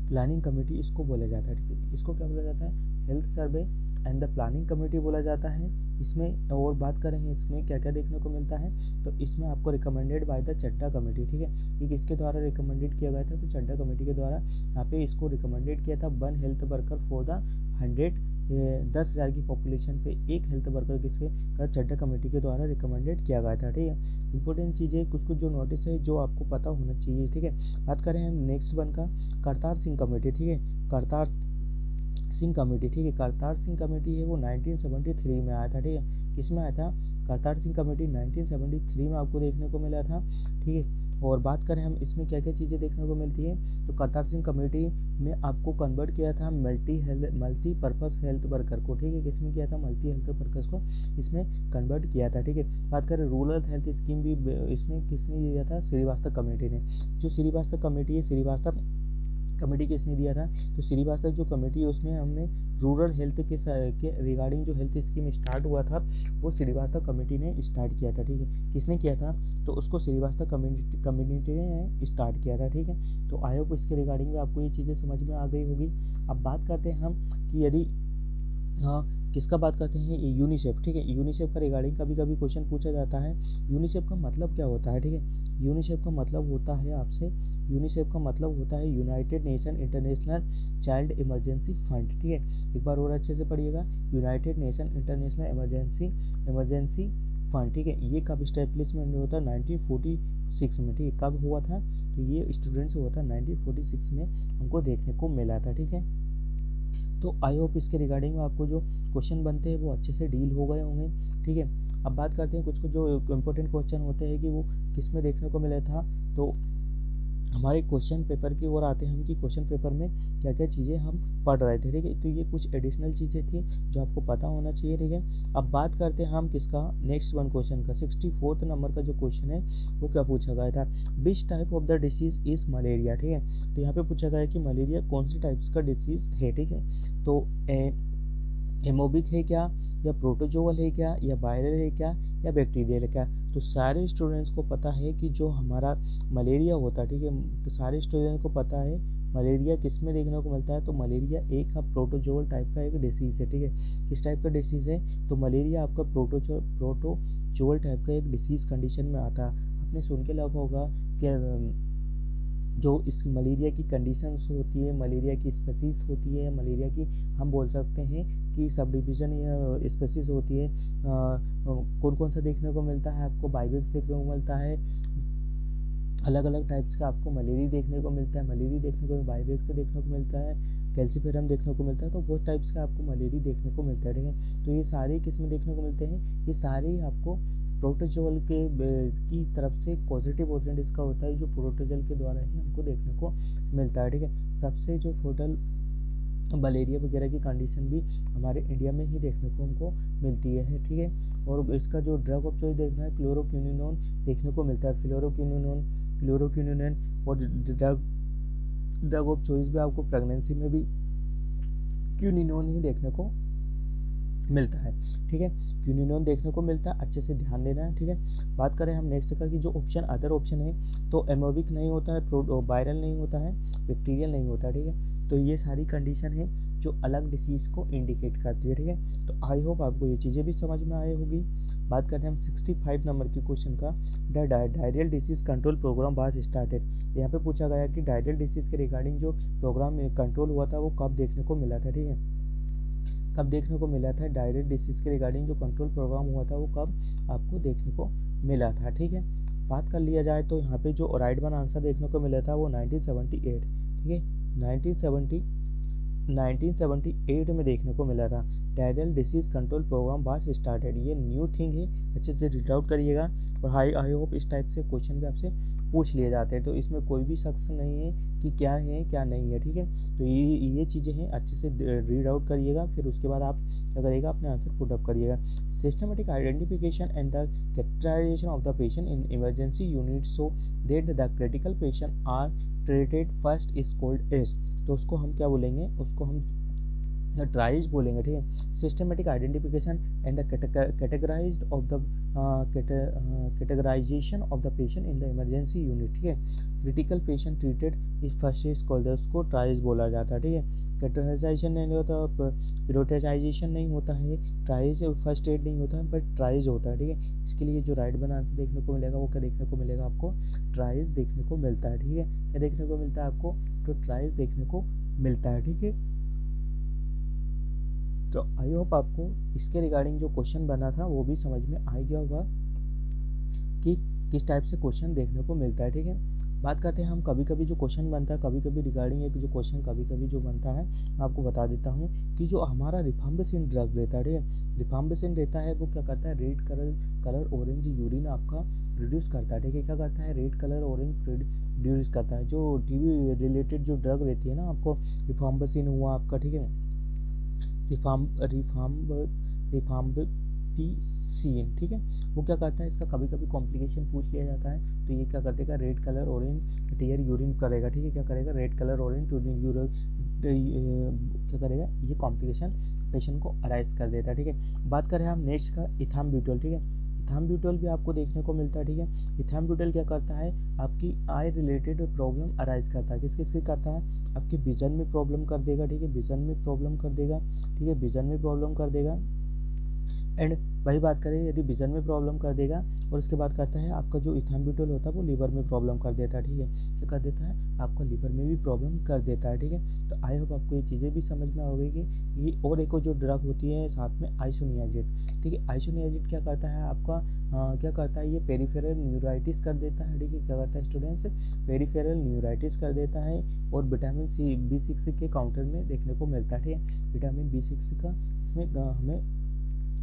planning committee इसको बोला जाता है, ठीक है। इसको क्या बोला जाता है, health survey and the planning committee बोला जाता है। इसमें और बात करेंगे इसमें क्या क्या देखने को मिलता है, तो इसमें आपको recommended by the Chadha committee, ठीक है। ये किसके द्वारा रिकमेंडेड किया गया था, तो चड्डा कमेटी के द्वारा यहाँ पे इसको रिकमेंडेड किया था। 1 हेल्थ वर्कर फॉर द 10,000 की पॉपुलेशन पे एक हेल्थ वर्कर किसके का चड्डा कमेटी के द्वारा रिकमेंडेड किया गया था, ठीक है। इंपॉर्टेंट चीज़ें कुछ कुछ जो नोटिस है जो आपको पता होना चाहिए, ठीक है। बात करें हम नेक्स्ट वन का, करतार सिंह कमेटी, ठीक है। करतार सिंह कमेटी, ठीक है। करतार सिंह कमेटी है वो 1973 में आया था, ठीक है। किसमें आया था, करतार सिंह कमेटी 1973 में आपको देखने को मिला था, ठीक है। और बात करें हम इसमें क्या क्या चीज़ें देखने को मिलती है, तो करतार सिंह कमेटी में आपको कन्वर्ट किया था मल्टीपर्पज़ हेल्थ वर्कर को, ठीक है। किसमें किया था, मल्टी हेल्थ वर्कर्स को इसमें कन्वर्ट किया था, ठीक है। बात करें रूरल हेल्थ स्कीम भी इसमें किसने दिया था, श्रीवास्तव कमेटी ने। जो श्रीवास्तव कमेटी है, श्रीवास्तव कमेटी किसने दिया था, तो श्रीवास्तव जो कमेटी है उसमें हमने रूरल हेल्थ के रिगार्डिंग जो हेल्थ स्कीम स्टार्ट हुआ था वो श्रीवास्तव कमेटी ने स्टार्ट किया था, ठीक है। किसने किया था, तो उसको श्रीवास्तव कम्युनिटी ने स्टार्ट किया था, ठीक है। तो आई होप इसके रिगार्डिंग में आपको ये चीज़ें समझ में आ गई होगी। अब बात करते हैं हम कि यदि किसका बात करते हैं, यूनिसेफ, ठीक है। यूनिसेफ का रिगार्डिंग कभी कभी क्वेश्चन पूछा जाता है। यूनिसेफ का मतलब क्या होता है, ठीक है। यूनिसेफ का मतलब होता है आपसे, यूनिसेफ का मतलब होता है United nation international child emergency fund, ठीक है। एक बार और अच्छे से पढ़िएगा, United nation international emergency fund, ठीक है। ये कब इस्टेब्लिशमेंट हुआ था, 1946 में, ठीक है। कब हुआ था, तो ये स्टूडेंट्स हुआ था 1946 में हमको देखने को मिला था, ठीक है। तो आई होप इसके रिगार्डिंग में आपको जो क्वेश्चन बनते हैं वो अच्छे से डील हो गए होंगे, ठीक है। अब बात करते हैं कुछ कुछ जो इम्पोर्टेंट क्वेश्चन होते हैं कि वो किस में देखने को मिला था। तो हमारे क्वेश्चन पेपर की ओर आते हैं हम कि क्वेश्चन पेपर में क्या क्या चीज़ें हम पढ़ रहे थे, ठीक है। तो ये कुछ एडिशनल चीज़ें थी जो आपको पता होना चाहिए, ठीक है। अब बात करते हैं हम किसका, नेक्स्ट वन क्वेश्चन का, 64 नंबर का जो क्वेश्चन है वो क्या पूछा गया था, which type of the disease is malaria, ठीक है। तो यहाँ पे पूछा गया है कि मलेरिया कौन सी टाइप्स का डिसीज़ है, ठीक है। तो हेमोबिक है क्या, या प्रोटोजोअल है क्या, या वायरल है क्या, या बैक्टीरियल है क्या। तो सारे स्टूडेंट्स को पता है कि जो हमारा मलेरिया होता है, ठीक है, सारे स्टूडेंट्स को पता है मलेरिया किस में देखने को मिलता है। तो मलेरिया एक प्रोटोजोअल टाइप का एक डिसीज़ है, ठीक है। किस टाइप का डिसीज़ है, तो मलेरिया आपका प्रोटोजोअल टाइप का एक डिसीज़ कंडीशन में आता है। आपने सुन के लगा होगा कि जो इस मलेरिया की कंडीशंस होती है, मलेरिया की स्पेसीज होती है, मलेरिया की हम बोल सकते हैं कि सब डिवीज़न या स्पेसीज होती है। कौन कौन सा देखने को मिलता है आपको, बाइवेक्स देखने को मिलता है, अलग अलग टाइप्स का आपको मलेरिया देखने को मिलता है। मलेरिया देखने को बाइवेक्स देखने को मिलता है, कैल्सीफेरम देखने को मिलता है। तो बहुत टाइप्स का आपको मलेरिया देखने को मिलता है, ठीक है। तो ये सारे किस में देखने को मिलते हैं, ये सारे आपको प्रोटोजोअल की तरफ से पॉजिटिव ओजेंट इसका होता है, जो प्रोटोजोअल के द्वारा ही हमको देखने को मिलता है, ठीक है। सबसे जो फोटल मलेरिया वगैरह की कंडीशन भी हमारे इंडिया में ही देखने को हमको मिलती है, ठीक है। और इसका जो ड्रग ऑफ चॉइस देखना है, क्लोरोक्विनोन देखने को मिलता है, क्लोरोक्विनोन। और ड्रग ऑफ चॉइस भी आपको प्रेगनेंसी में भी क्विनिनोन ही देखने को मिलता है, ठीक है। क्विनिनोन देखने को मिलता है, अच्छे से ध्यान देना है, ठीक है। बात करें हम नेक्स्ट का कि जो ऑप्शन अदर ऑप्शन है, तो एमोबिक नहीं होता है, वायरल नहीं होता है, बैक्टीरियल नहीं होता, ठीक है। तो ये सारी कंडीशन है जो अलग डिसीज़ को इंडिकेट करती है, ठीक है। तो आई होप आपको ये चीज़ें भी समझ में आई होगी। बात करते हैं हम 65 नंबर की क्वेश्चन का, the diarrheal disease control program was started. यहाँ पे पूछा गया कि डायरियल डिसीज़ के रिगार्डिंग जो प्रोग्राम कंट्रोल हुआ था वो कब देखने को मिला था, ठीक है। कब देखने को मिला था, डायरियल डिसीज़ के रिगार्डिंग जो कंट्रोल प्रोग्राम हुआ था वो कब आपको देखने को मिला था, ठीक है। बात कर लिया जाए तो यहाँ पे जो राइट वन आंसर देखने को मिला था वो 1978, ठीक है। 1978 में देखने को मिला था। Diarrheal disease control program was started, ये न्यू थिंग है, अच्छे से रीड आउट करिएगा। और आई होप इस टाइप से क्वेश्चन भी आपसे पूछ लिए जाते हैं, तो इसमें कोई भी शख्स नहीं है कि क्या है क्या नहीं है, ठीक है। तो ये चीज़ें हैं, अच्छे से रीड आउट करिएगा, फिर उसके बाद आप क्या करिएगा, अपने आंसर पुट अप करिएगा। Systematic identification and the characterization of the patient in emergency unit so that the critical patient are treated first is called as. तो उसको हम क्या बोलेंगे, उसको हम ट्राइज बोलेंगे, ठीक है। Systematic identification and the categorized of the categorization of the patient in the emergency unit, ठीक है। Critical patient treated is first is called, उसको ट्राइज बोला जाता है, ठीक है। कैटेगराइजेशन नहीं होता, प्रियोरिटाइजेशन नहीं होता है, ट्राइज फर्स्ट एड नहीं होता है, बट ट्राइज होता है, ठीक है। इसके लिए जो राइट वन आंसर देखने को मिलेगा वो क्या देखने को मिलेगा आपको, ट्राइज देखने को मिलता है, ठीक है। क्या देखने को मिलता है आपको, तो ट्राइज देखने को मिलता है, ठीक है। तो आई होप आपको इसके रिगार्डिंग जो क्वेश्चन बना था वो भी समझ में आ गया होगा कि किस टाइप से क्वेश्चन देखने को मिलता है, ठीक है। बात करते हैं हम कभी कभी जो क्वेश्चन बनता है, कभी कभी रिगार्डिंग एक जो क्वेश्चन कभी कभी जो बनता है, मैं आपको बता देता हूँ कि जो हमारा रिफाम्बिसिन ड्रग रहता है, ठीक है। रिफाम्बिसिन रहता है वो क्या करता है, रेड कलर ऑरेंज यूरिन आपका रिड्यूस करता है, ठीक है। क्या करता है, रेड कलर ऑरेंज रिड्यूस करता है। जो टीबी रिलेटेड जो ड्रग रहती है ना, आपको रिफाम्बिसिन हुआ आपका, ठीक है, रिफाम्बिसिन, ठीक है। वो क्या करता है, इसका कभी कभी कॉम्प्लिकेशन पूछ लिया जाता है, तो ये क्या कर देगा, red colour orange tear urine करेगा, ठीक है। क्या करेगा, रेड कलर ऑरेंज यूरिन क्या करेगा, ये कॉम्प्लिकेशन पेशेंट को अराइज कर देता है, ठीक है। बात करें हम नेक्स्ट का इथाम्ब्यूटोल, ठीक है। इथाम्ब्यूटोल भी आपको देखने को मिलता है, ठीक है। इथाम्ब्यूटोल क्या करता है, आपकी आई रिलेटेड प्रॉब्लम अराइज करता है, किस किस की करता है, आपके विजन में प्रॉब्लम कर देगा, ठीक है, विजन में प्रॉब्लम कर देगा, ठीक है, विजन में प्रॉब्लम कर देगा। एंड वही बात करें, यदि विजन में प्रॉब्लम कर देगा और उसके बाद करता है आपका जो इथाम्ब्यूटोल होता है वो लीवर में प्रॉब्लम कर देता है, ठीक है। क्या कर देता है, आपका लीवर में भी प्रॉब्लम कर देता है, ठीक है। तो आई होप आपको ये चीज़ें भी समझ में आ गई कि ये और एक जो ड्रग होती है साथ में आइसोनियाजिड, ठीक है। आइसोनियाजिड क्या करता है आपका, क्या करता है, ये पेरिफेरल न्यूराइटिस कर देता है, ठीक है। क्या करता है स्टूडेंट्स, पेरिफेरल न्यूराइटिस कर देता है। और विटामिन B6 के काउंटर में देखने को मिलता है, ठीक है। विटामिन B6 का इसमें हमें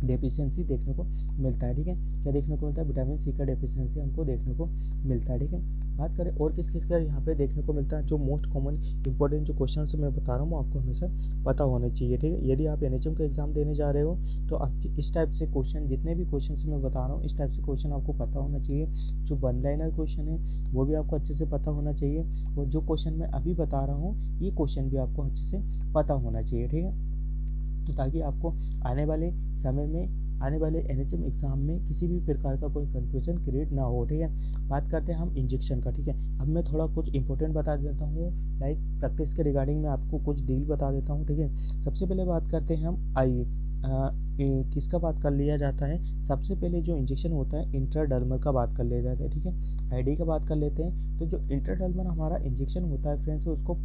डेफिशिएंसी देखने को मिलता है, ठीक है। क्या देखने को मिलता है, विटामिन सी का डेफिशिएंसी हमको देखने को मिलता है, ठीक है। बात करें और किस किस का यहाँ पे देखने को मिलता है, जो मोस्ट कॉमन इंपॉर्टेंट जो क्वेश्चन मैं बता रहा हूँ आपको हमेशा पता होने चाहिए, ठीक है। यदि आप NHM का एग्जाम देने जा रहे हो तो आपके इस टाइप से क्वेश्चन, जितने भी क्वेश्चन मैं बता रहा हूँ इस टाइप से क्वेश्चन आपको पता होना चाहिए। जो वन लाइनर क्वेश्चन है वो भी आपको अच्छे से पता होना चाहिए, और जो क्वेश्चन मैं अभी बता रहा हूँ ये क्वेश्चन भी आपको अच्छे से पता होना चाहिए, ठीक है। तो ताकि आपको आने वाले समय में आने वाले एनएचएम एग्ज़ाम में किसी भी प्रकार का कोई कन्फ्यूजन क्रिएट ना हो। ठीक है, बात करते हैं हम इंजेक्शन का। ठीक है, अब मैं थोड़ा कुछ इंपॉर्टेंट बता देता हूँ, लाइक प्रैक्टिस के रिगार्डिंग मैं आपको कुछ डील बता देता हूँ। ठीक है, सबसे पहले बात करते हैं हम किसका बात कर लिया जाता है। सबसे पहले जो इंजेक्शन होता है इंट्राडर्मल का बात कर लिया जाता है। ठीक है, आईडी का बात कर लेते हैं। तो जो इंट्राडर्मल हमारा इंजेक्शन होता है फ्रेंड्स, उसको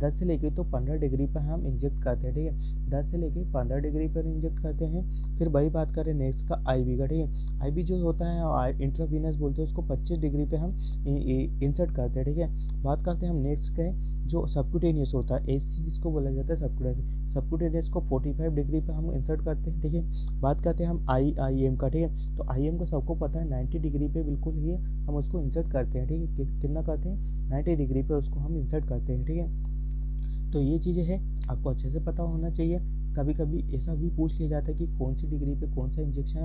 10 से लेके तो 15 डिग्री पर हम इंजेक्ट करते हैं। ठीक है, 10 से लेके 15 डिग्री पर इंजेक्ट करते हैं। फिर वही बात करें नेक्स्ट का आईवी का। ठीक है, आईवी जो होता है इंट्रावीनस बोलते हैं उसको 25 डिग्री पे हम इंसर्ट करते हैं। ठीक है, बात करते हैं हम नेक्स्ट के जो सबक्यूटेनियस होता है एसी जिसको बोला जाता है सबक्यूटेनियस को 45 डिग्री पे हम इंसर्ट करते हैं। ठीक है, बात करते हैं हम आईएम का। ठीक है, तो आईएम को सबको पता है 90 डिग्री पे बिल्कुल ही हम उसको इंसर्ट करते हैं। ठीक है, कितना करते हैं 90 डिग्री पे उसको हम इंसर्ट करते हैं। ठीक है, तो ये चीज़ें हैं आपको अच्छे से पता होना चाहिए। कभी कभी ऐसा भी पूछ लिया जाता है कि कौन सी डिग्री पे कौन सा इंजेक्शन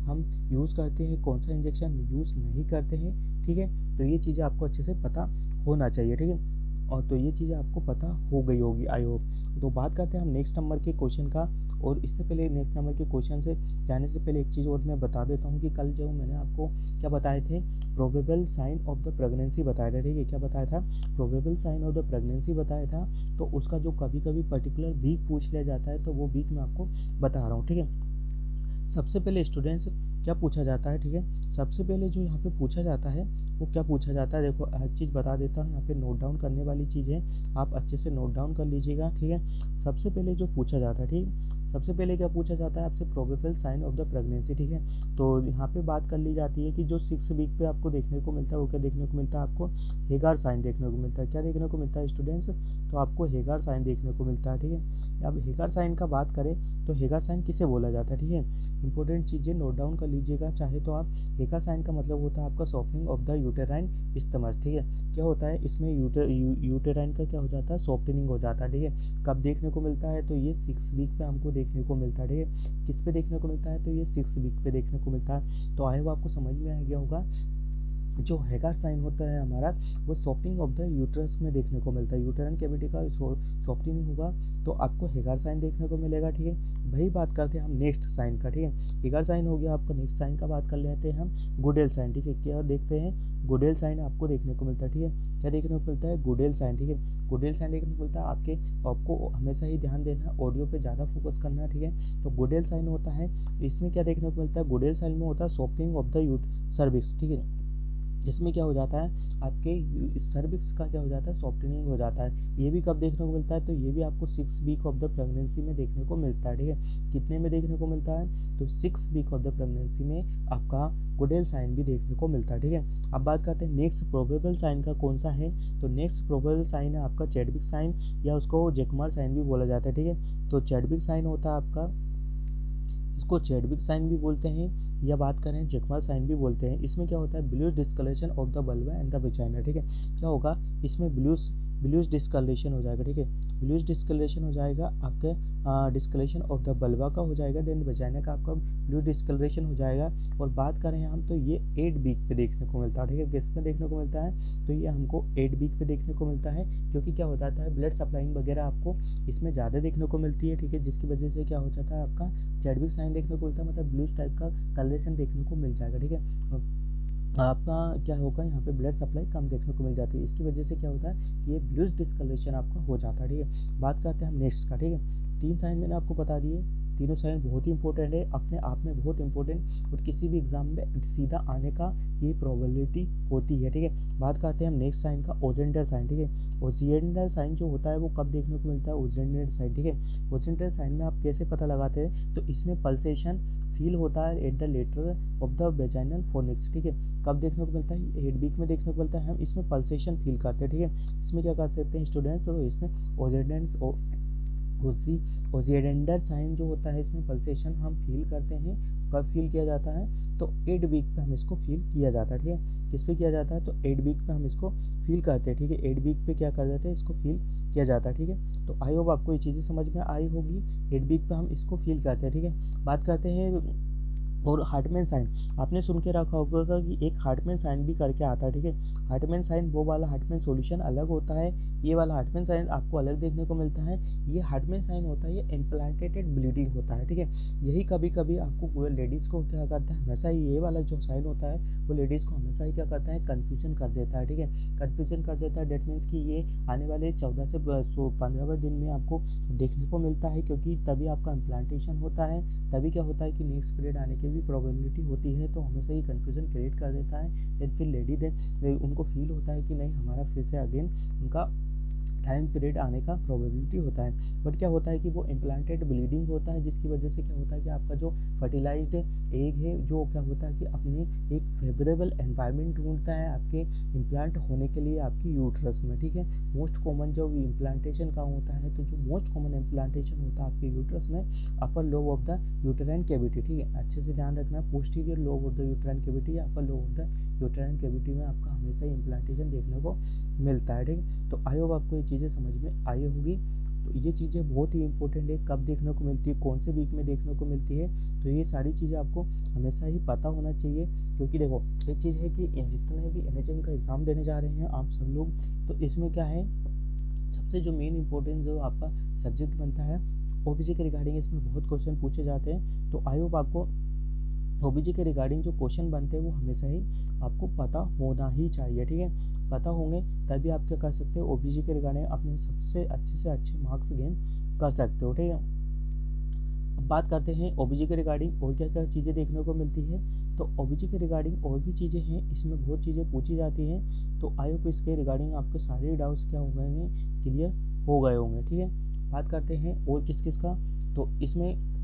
हम यूज़ करते हैं, कौन सा इंजेक्शन यूज़ नहीं करते हैं। ठीक है, तो ये चीज़ें आपको अच्छे से पता होना चाहिए। ठीक है, और तो ये चीज़ें आपको पता हो गई होगी आई होप। तो बात करते हैं हम नेक्स्ट नंबर के क्वेश्चन का। और इससे पहले नेक्स्ट नंबर के क्वेश्चन से जाने से पहले एक चीज़ और मैं बता देता हूँ कि कल जो मैंने आपको क्या बताए थे, probable sign of the pregnancy बताया था। ठीक है, क्या बताया था, probable sign of the pregnancy बताया था। तो उसका जो कभी कभी पर्टिकुलर वीक पूछ लिया जाता है तो वो वीक मैं आपको बता रहा हूँ। ठीक है, सबसे पहले स्टूडेंट्स क्या पूछा जाता है। ठीक है, सबसे पहले जो यहाँ पे पूछा जाता है वो क्या पूछा जाता है, देखो एक चीज़ बता देता हूँ, यहाँ पे नोट डाउन करने वाली चीज़ है, आप अच्छे से नोट डाउन कर लीजिएगा। ठीक है, सबसे पहले जो पूछा जाता है, ठीक, सबसे पहले क्या पूछा जाता है आपसे, probable sign of the pregnancy. ठीक है, तो यहाँ पे बात कर ली जाती है कि जो 6 वीक पे आपको देखने को मिलता है वो क्या देखने को मिलता है, आपको हेगार साइन देखने को मिलता है। क्या देखने को मिलता है स्टूडेंट्स, तो आपको हेगार साइन देखने को मिलता है। ठीक है, अब हेगार साइन का बात करें तो हेगार साइन किसे बोला जाता है। ठीक है, इंपॉर्टेंट चीज़ें नोट डाउन कर लीजिएगा चाहे तो आप। हेगार साइन का मतलब होता है आपका softening of the uterine stomach. ठीक है, क्या होता है इसमें यूटेराइन का क्या हो जाता है, सॉफ्टनिंग हो जाता है। ठीक है, कब देखने को मिलता है, तो ये 6 वीक पे हमको देखने को मिलता है। ठीक है, किस पे देखने को मिलता है, तो ये 6 वीक पे देखने को मिलता है। तो आए वो आपको समझ में आ गया होगा, जो हेगार साइन होता है हमारा वो सॉफ्टनिंग ऑफ द यूट्रस में देखने को मिलता है। यूटेराइन कैविटी का सॉफ्टनिंग होगा तो आपको हेगार साइन देखने को मिलेगा। ठीक है, वही बात करते हैं हम नेक्स्ट साइन का। ठीक है, हेगार साइन हो गया आपका, नेक्स्ट साइन का बात कर लेते हैं हम गुडेल साइन। ठीक है, क्या देखते हैं, गुडेल साइन आपको देखने को मिलता है। ठीक है, क्या देखने को मिलता है, गुडेल साइन। ठीक है, गुडेल साइन देखने को मिलता है आपको हमेशा ही ध्यान देना है, ऑडियो पे ज़्यादा फोकस करना है। ठीक है, तो गुडेल साइन होता है, इसमें क्या देखने को मिलता है, गुडेल साइन में होता है सॉफ्टनिंग ऑफ द सर्विक्स। ठीक है, इसमें क्या हो जाता है आपके सर्विक्स का क्या हो जाता है, सॉफ्टनिंग हो जाता है। ये भी कब देखने को मिलता है, तो ये भी आपको 6 वीक ऑफ द प्रेगनेंसी में देखने को मिलता है। ठीक है, कितने में देखने को मिलता है, तो 6 वीक ऑफ द प्रेगनेंसी में आपका गुडेल साइन भी देखने को मिलता है। ठीक है, अब बात करते हैं नेक्स्ट प्रोबेबल साइन का कौन सा है, तो नेक्स्ट प्रोबेबल साइन है आपका चैडविक साइन, या उसको जैकमार साइन भी बोला जाता है। ठीक है, तो चैडविक साइन होता है आपका, इसको चैडविक साइन भी बोलते हैं, या बात करें जैकमार साइन भी बोलते हैं। इसमें क्या होता है, bluish discolouration of the vulva and the vagina. ठीक है, क्या होगा इसमें ब्लूइश डिस्कलरेशन हो जाएगा। ठीक है, ब्लूइश डिस्कलरेशन हो जाएगा आपके डिस्कलरेशन ऑफ द वल्वा का हो जाएगा, देन वेजाइना का आपका ब्लू डिस्कलरेशन हो जाएगा। और बात करें हम तो ये 8 वीक पे देखने को मिलता है। ठीक है, किस में देखने को मिलता है, तो ये हमको 8 वीक पे देखने को मिलता है, क्योंकि क्या हो जाता है ब्लड सप्लाइंग वगैरह आपको इसमें ज़्यादा देखने को मिलती है। ठीक है, जिसकी वजह से क्या हो जाता है आपका चैडविक साइन देखने को मिलता है, मतलब ब्लूइश टाइप का कलरेशन देखने को मिल जाएगा। ठीक है, आपका क्या होगा यहाँ पे ब्लड सप्लाई कम देखने को मिल जाती है, इसकी वजह से क्या होता है ये ब्लूइश डिस्कलरेशन आपका हो जाता है। ठीक है, बात करते हैं हम नेक्स्ट का। ठीक है, 3 साइन मैंने आपको बता दिए, तीनों साइन बहुत ही इंपॉर्टेंट है, अपने आप में बहुत इंपॉर्टेंट, और किसी भी एग्जाम में सीधा आने का ये प्रोबेबिलिटी होती है। ठीक है, बात करते हैं हम नेक्स्ट साइन का, ओजेंडर साइन। ठीक है, ओजेंडर साइन जो होता है वो कब देखने को मिलता है, ओजेंडर साइन। ठीक है, ओजेंडर साइन में आप कैसे पता लगाते हैं, तो इसमें पल्सेशन फील होता है at the letter of the vaginal fornix. ठीक है, कब देखने को मिलता है, 8 वीक में देखने को मिलता है, हम इसमें पल्सेशन फील करते हैं। ठीक है, इसमें क्या कर सकते हैं स्टूडेंट्स, तो इसमें ओजेंडर साइन जो होता है इसमें पल्सेशन हम फील करते हैं। कब फील किया जाता है, तो 8 वीक पे हम इसको फील किया जाता है। ठीक है, किस पे किया जाता है, तो 8 वीक पे हम इसको फील करते हैं। ठीक है, 8 वीक पे क्या कर देते हैं, इसको फील किया जाता है। ठीक है, तो आई होप आपको ये चीज़ें समझ में आई होगी, 8 वीक पे हम इसको फील करते हैं। ठीक है, बात करते हैं और हार्टमैन साइन आपने सुन के रखा होगा कि एक हार्टमैन साइन भी करके आता है, ठीक है। हार्टमैन साइन वो वाला हार्टमैन सॉल्यूशन अलग होता है, ये वाला हार्टमैन साइन आपको अलग देखने को मिलता है। ये हार्टमैन साइन होता है, ये इम्प्लांटेटेड ब्लीडिंग होता है, ठीक है। यही कभी कभी आपको लेडीज़ को क्या करता है, हमेशा ये वाला जो साइन होता है वो लेडीज़ को हमेशा ही क्या करता है, कन्फ्यूजन कर देता है, ठीक है। कन्फ्यूजन कर देता है, डेट मीन्स कि ये आने वाले 14 से 15वें दिन में आपको देखने को मिलता है, क्योंकि तभी आपका इम्प्लांटेशन होता है, तभी क्या होता है कि नेक्स्ट पीरियड आने की भी प्रोबेबिलिटी होती है। तो हमेशा ही कन्फ्यूजन क्रिएट कर देता है। देन फिर लेडी देन उनको फील होता है कि नहीं हमारा फिर से अगेन उनका टाइम पीरियड आने का प्रोबेबिलिटी होता है। बट क्या होता है कि वो इम्प्लांटेड ब्लीडिंग होता है, जिसकी वजह से क्या होता है कि आपका जो फर्टिलाइज्ड एग है जो क्या होता है कि अपने एक फेवरेबल एनवायरनमेंट ढूंढता है आपके इम्प्लांट होने के लिए आपकी यूट्रस में, ठीक है। मोस्ट कॉमन जो इम्प्लांटेशन का होता है, तो जो मोस्ट कॉमन इम्प्लांटेशन होता है आपके यूट्रस में upper lobe of the uterine cavity, ठीक है। अच्छे से ध्यान रखना, posterior lobe of the uterine cavity या upper lobe of the uterine cavity में आपका हमेशा ही इम्प्लांटेशन देखने को मिलता है, ठीक है। तो आई होप आपको ये चीज़ें समझ में आई होगी। तो ये चीज़ें बहुत ही इंपॉर्टेंट है, कब देखने को मिलती है, कौन से वीक में देखने को मिलती है, तो ये सारी चीज़ें आपको हमेशा ही पता होना चाहिए। क्योंकि देखो एक चीज़ है कि जितने भी एनएचएम का एग्ज़ाम देने जा रहे हैं आप सब लोग, तो इसमें क्या है, सबसे जो मेन इंपॉर्टेंट जो आपका सब्जेक्ट बनता है ओबीसी के रिगार्डिंग इसमें बहुत क्वेश्चन पूछे जाते हैं। तो आई होप आपको ओबीसी के रिगार्डिंग जो क्वेश्चन बनते हैं वो हमेशा ही आपको पता होना ही चाहिए, ठीक है। पता होंगे तभी आप क्या कर सकते हो, ओबीसी के रिगार्डिंग अपने सबसे अच्छे से अच्छे मार्क्स गेन कर सकते हो, ठीक है। अब बात करते हैं ओबीसी के रिगार्डिंग और क्या क्या चीज़ें देखने को मिलती है। तो ओबीसी के रिगार्डिंग और भी चीज़ें हैं, इसमें बहुत चीज़ें पूछी जाती हैं। तो आई होप इसके रिगार्डिंग आपके सारे डाउट्स क्या हो गए हैं, क्लियर हो गए होंगे, ठीक है। बात करते हैं और किस किस का। तो इसमें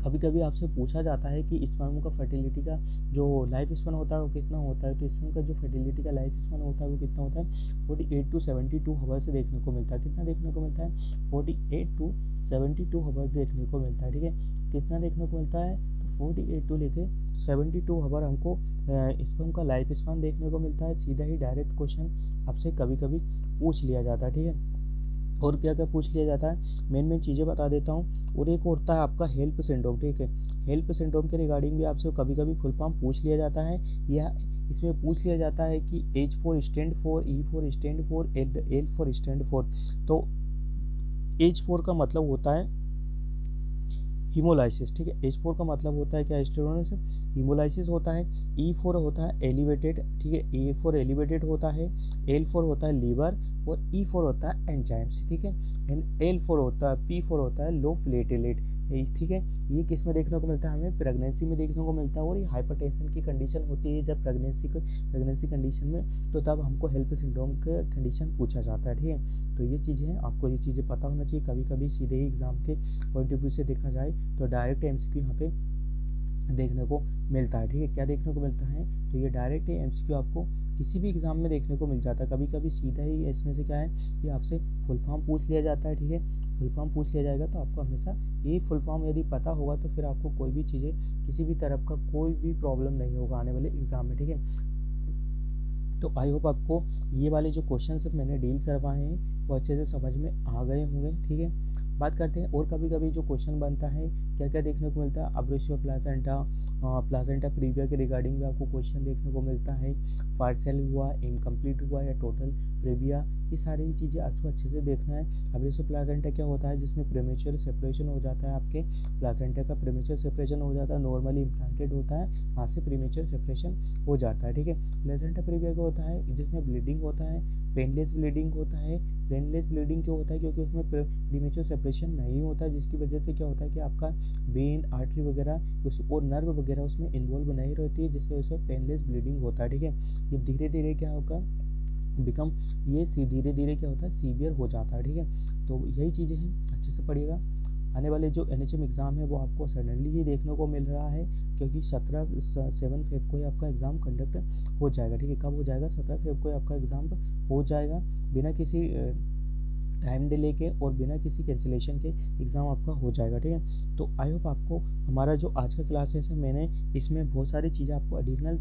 कभी कभी आपसे पूछा जाता है कि स्पर्म का फर्टिलिटी का जो लाइफ स्पैन होता है वो कितना होता है। तो स्पर्म का जो फर्टिलिटी का लाइफ स्पैन होता है वो कितना होता है, 48 टू 72 हावर से देखने को मिलता है। कितना देखने को मिलता है, 48 टू 72 हावर देखने को मिलता है, ठीक है। कितना देखने को मिलता है, तो 48 टू लेके 72 हावर हमको स्पर्म का लाइफ स्पैन देखने को मिलता है। सीधा ही डायरेक्ट क्वेश्चन आपसे कभी कभी पूछ लिया जाता है, ठीक है। और क्या क्या पूछ लिया जाता है, मेन चीज़ें बता देता हूँ। और एक होता है आपका हेल्प सिंड्रोम, ठीक है। हेल्प सिंड्रोम के रिगार्डिंग भी आपसे कभी कभी फुल फॉर्म पूछ लिया जाता है, या इसमें पूछ लिया जाता है कि H for stand for, E for stand for, L for stand for. तो H फॉर का मतलब होता है हीमोलाइसिस, ठीक है। H4 का मतलब होता है क्या, एस्टेरोनस, हीमोलाइसिस होता है। E4 होता है एलिवेटेड, ठीक है। A4 एलिवेटेड होता है। L4 होता है लीवर, और E4 होता है एंजाइम्स, ठीक है। एंड L4 होता है, P4 होता है लो प्लेटलेट, ठीक है। ये किस में देखने को मिलता है, हमें प्रेगनेंसी में देखने को मिलता है। और ये हाइपरटेंशन की कंडीशन होती है जब प्रेगनेंसी कंडीशन में, तो तब हमको हेल्प सिंड्रोम का कंडीशन पूछा जाता है, ठीक है। तो ये चीज़ें हैं, आपको ये चीज़ें पता होना चाहिए। कभी कभी सीधे ही एग्जाम के पॉइंट ऑफ व्यू से देखा जाए तो डायरेक्ट एमसीक्यू यहाँ पे देखने को मिलता है, ठीक है। क्या देखने को मिलता है, तो ये डायरेक्ट एमसीक्यू आपको किसी भी एग्जाम में देखने को मिल जाता है। कभी कभी सीधा ही इसमें से क्या है कि आपसे फुल फॉर्म पूछ लिया जाता है, ठीक है। फुल फॉर्म पूछ लिया जाएगा तो आपको हमेशा ये फुल फॉर्म यदि पता होगा तो फिर आपको कोई भी चीज़ें किसी भी तरफ का कोई भी प्रॉब्लम नहीं होगा आने वाले एग्जाम में, ठीक है। तो आई होप आपको ये वाले जो क्वेश्चन मैंने डील करवाए हैं वो अच्छे से समझ में आ गए होंगे, ठीक है। बात करते हैं और कभी कभी जो क्वेश्चन बनता है क्या क्या देखने को मिलता है, अब्रेशियो प्लासेंटा, प्लासेंटा प्रीविया के रिगार्डिंग भी आपको क्वेश्चन देखने को मिलता है। पार्शियल हुआ, इनकम्प्लीट हुआ या टोटल प्रीविया, ये सारी चीज़ें आपको अच्छे से देखना है। अब्रेशियो प्लासेंटा क्या होता है, जिसमें प्रीमेच्योर सेपरेशन हो जाता है, आपके प्लासेंटा का प्रीमेच्योर सेपरेशन हो जाता है, नॉर्मली इम्प्लांटेड होता है, वहाँ से प्रीमेच्योर सेपरेशन हो जाता है, ठीक है। प्लासेंटा प्रीविया क्या होता है, जिसमें ब्लीडिंग होता है, पेनलेस ब्लीडिंग होता है। पेनलेस ब्लीडिंग क्यों होता है, क्योंकि उसमें प्रीमेच्योर सेपरेशन नहीं होता, जिसकी वजह से क्या होता है कि आपका वेन, आर्टरी वगैरह उस और नर्व वगैरह उसमें इन्वॉल्व नहीं रहती है, जिससे उसे पेनलेस ब्लीडिंग होता है, ठीक है। ये धीरे धीरे क्या होगा बिकम ये धीरे धीरे क्या होता है सीवियर हो जाता है, ठीक है। तो यही चीज़ें हैं, अच्छे से पढ़िएगा। आने वाले जो एनएचएम एग्ज़ाम है वो आपको सडनली ही देखने को मिल रहा है, क्योंकि 7 फेब को ही आपका एग्ज़ाम कंडक्ट हो जाएगा, ठीक है। कब हो जाएगा, 17 फेब को ही आपका एग्ज़ाम हो जाएगा, बिना किसी टाइम डिले के और बिना किसी कैंसिलेशन के एग्ज़ाम आपका हो जाएगा, ठीक है। तो आई होप आपको हमारा जो आज का क्लासेस है, मैंने इसमें बहुत सारी चीज़ें आपको एडिशनल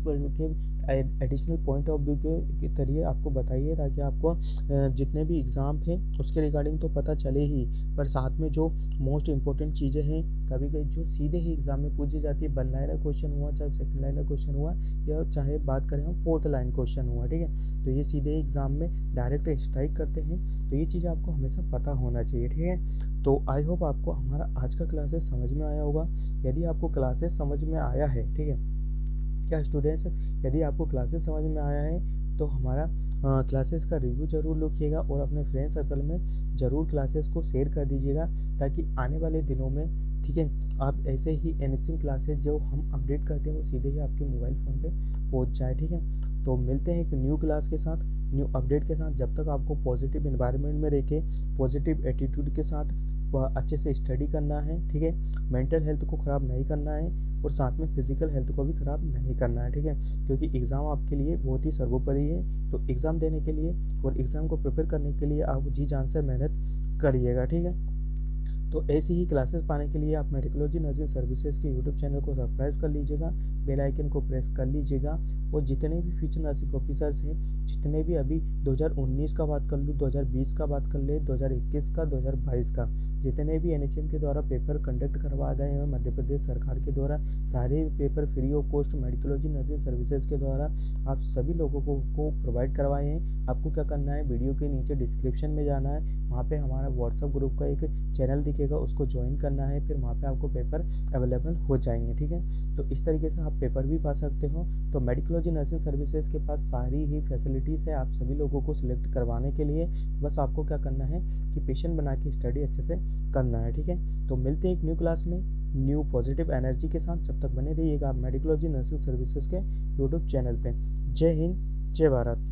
पॉइंट ऑफ व्यू के तरीके आपको बताई है, ताकि आपको जितने भी एग्ज़ाम हैं उसके रिगार्डिंग तो पता चले ही, पर साथ में जो मोस्ट इम्पोर्टेंट चीज़ें हैं कभी कभी जो सीधे ही एग्ज़ाम में पूछी जाती है, 1 लाइनर क्वेश्चन हुआ, चाहे 2nd लाइनर क्वेश्चन हुआ, या चाहे बात करें हम 4th लाइन क्वेश्चन हुआ, ठीक है। तो ये सीधे एग्ज़ाम में डायरेक्ट स्ट्राइक करते हैं, तो ये चीज़ें आपको हमेशा पता होना चाहिए, ठीक है। तो आई होप आपको हमारा आज का क्लासेस समझ में आया होगा। यदि आपको क्लासेस समझ में आया है, ठीक है, क्या स्टूडेंट्स, यदि आपको क्लासेस समझ में आया है तो हमारा क्लासेस का रिव्यू ज़रूर लिखिएगा और अपने फ्रेंड सर्कल में ज़रूर क्लासेस को शेयर कर दीजिएगा, ताकि आने वाले दिनों में, ठीक है, आप ऐसे ही NHM क्लासेस जो हम अपडेट करते हैं वो सीधे ही आपके मोबाइल फ़ोन पे पहुंच जाए, ठीक है। तो मिलते हैं एक न्यू क्लास के साथ, न्यू अपडेट के साथ। जब तक आपको पॉजिटिव इन्वायरमेंट में रह के पॉजिटिव एटीट्यूड के साथ अच्छे से स्टडी करना है, ठीक है, मेंटल हेल्थ को ख़राब नहीं करना है और साथ में फिजिकल हेल्थ को भी ख़राब नहीं करना है, ठीक है, क्योंकि एग्ज़ाम आपके लिए बहुत ही सर्वोपरि है। तो एग्ज़ाम देने के लिए और एग्ज़ाम को प्रिपेयर करने के लिए आप जी जान से मेहनत करिएगा, ठीक है। तो ऐसी ही क्लासेस पाने के लिए आप मेडिकोलॉजी नर्सिंग सर्विसेज के यूट्यूब चैनल को सब्सक्राइब कर लीजिएगा, बेल आइकन को प्रेस कर लीजिएगा, और जितने भी फ्यूचर नर्सिंग ऑफिसर्स हैं, जितने भी अभी 2019 का बात कर लूँ, 2020 का बात कर ले, 2021 का, 2022 का, जितने भी NHM के द्वारा पेपर कंडक्ट करवाए गए हैं मध्य प्रदेश सरकार के द्वारा, सारे paper free of cost Medicology nursing services के द्वारा आप सभी लोगों को प्रोवाइड करवाए हैं। आपको क्या करना है, वीडियो के नीचे डिस्क्रिप्शन में जाना है, वहाँ पे हमारा व्हाट्सएप ग्रुप का एक चैनल दिखेगा, उसको ज्वाइन करना है, फिर वहाँ पे आपको पेपर अवेलेबल हो जाएंगे, ठीक है। तो इस तरीके से आप पेपर भी पा सकते हो। तो मेडिकोलॉजी नर्सिंग सर्विसेज के पास सारी ही फैसिलिटीज़ है आप सभी लोगों को सिलेक्ट करवाने के लिए। बस आपको क्या करना है कि पेशेंट बना के स्टडी अच्छे से करना है, ठीक है। तो मिलते हैं एक न्यू क्लास में न्यू पॉजिटिव एनर्जी के साथ। जब तक बने रहिएगा आप मेडिकोलॉजी नर्सिंग सर्विसेज के यूट्यूब चैनल पे। जय हिंद, जय भारत।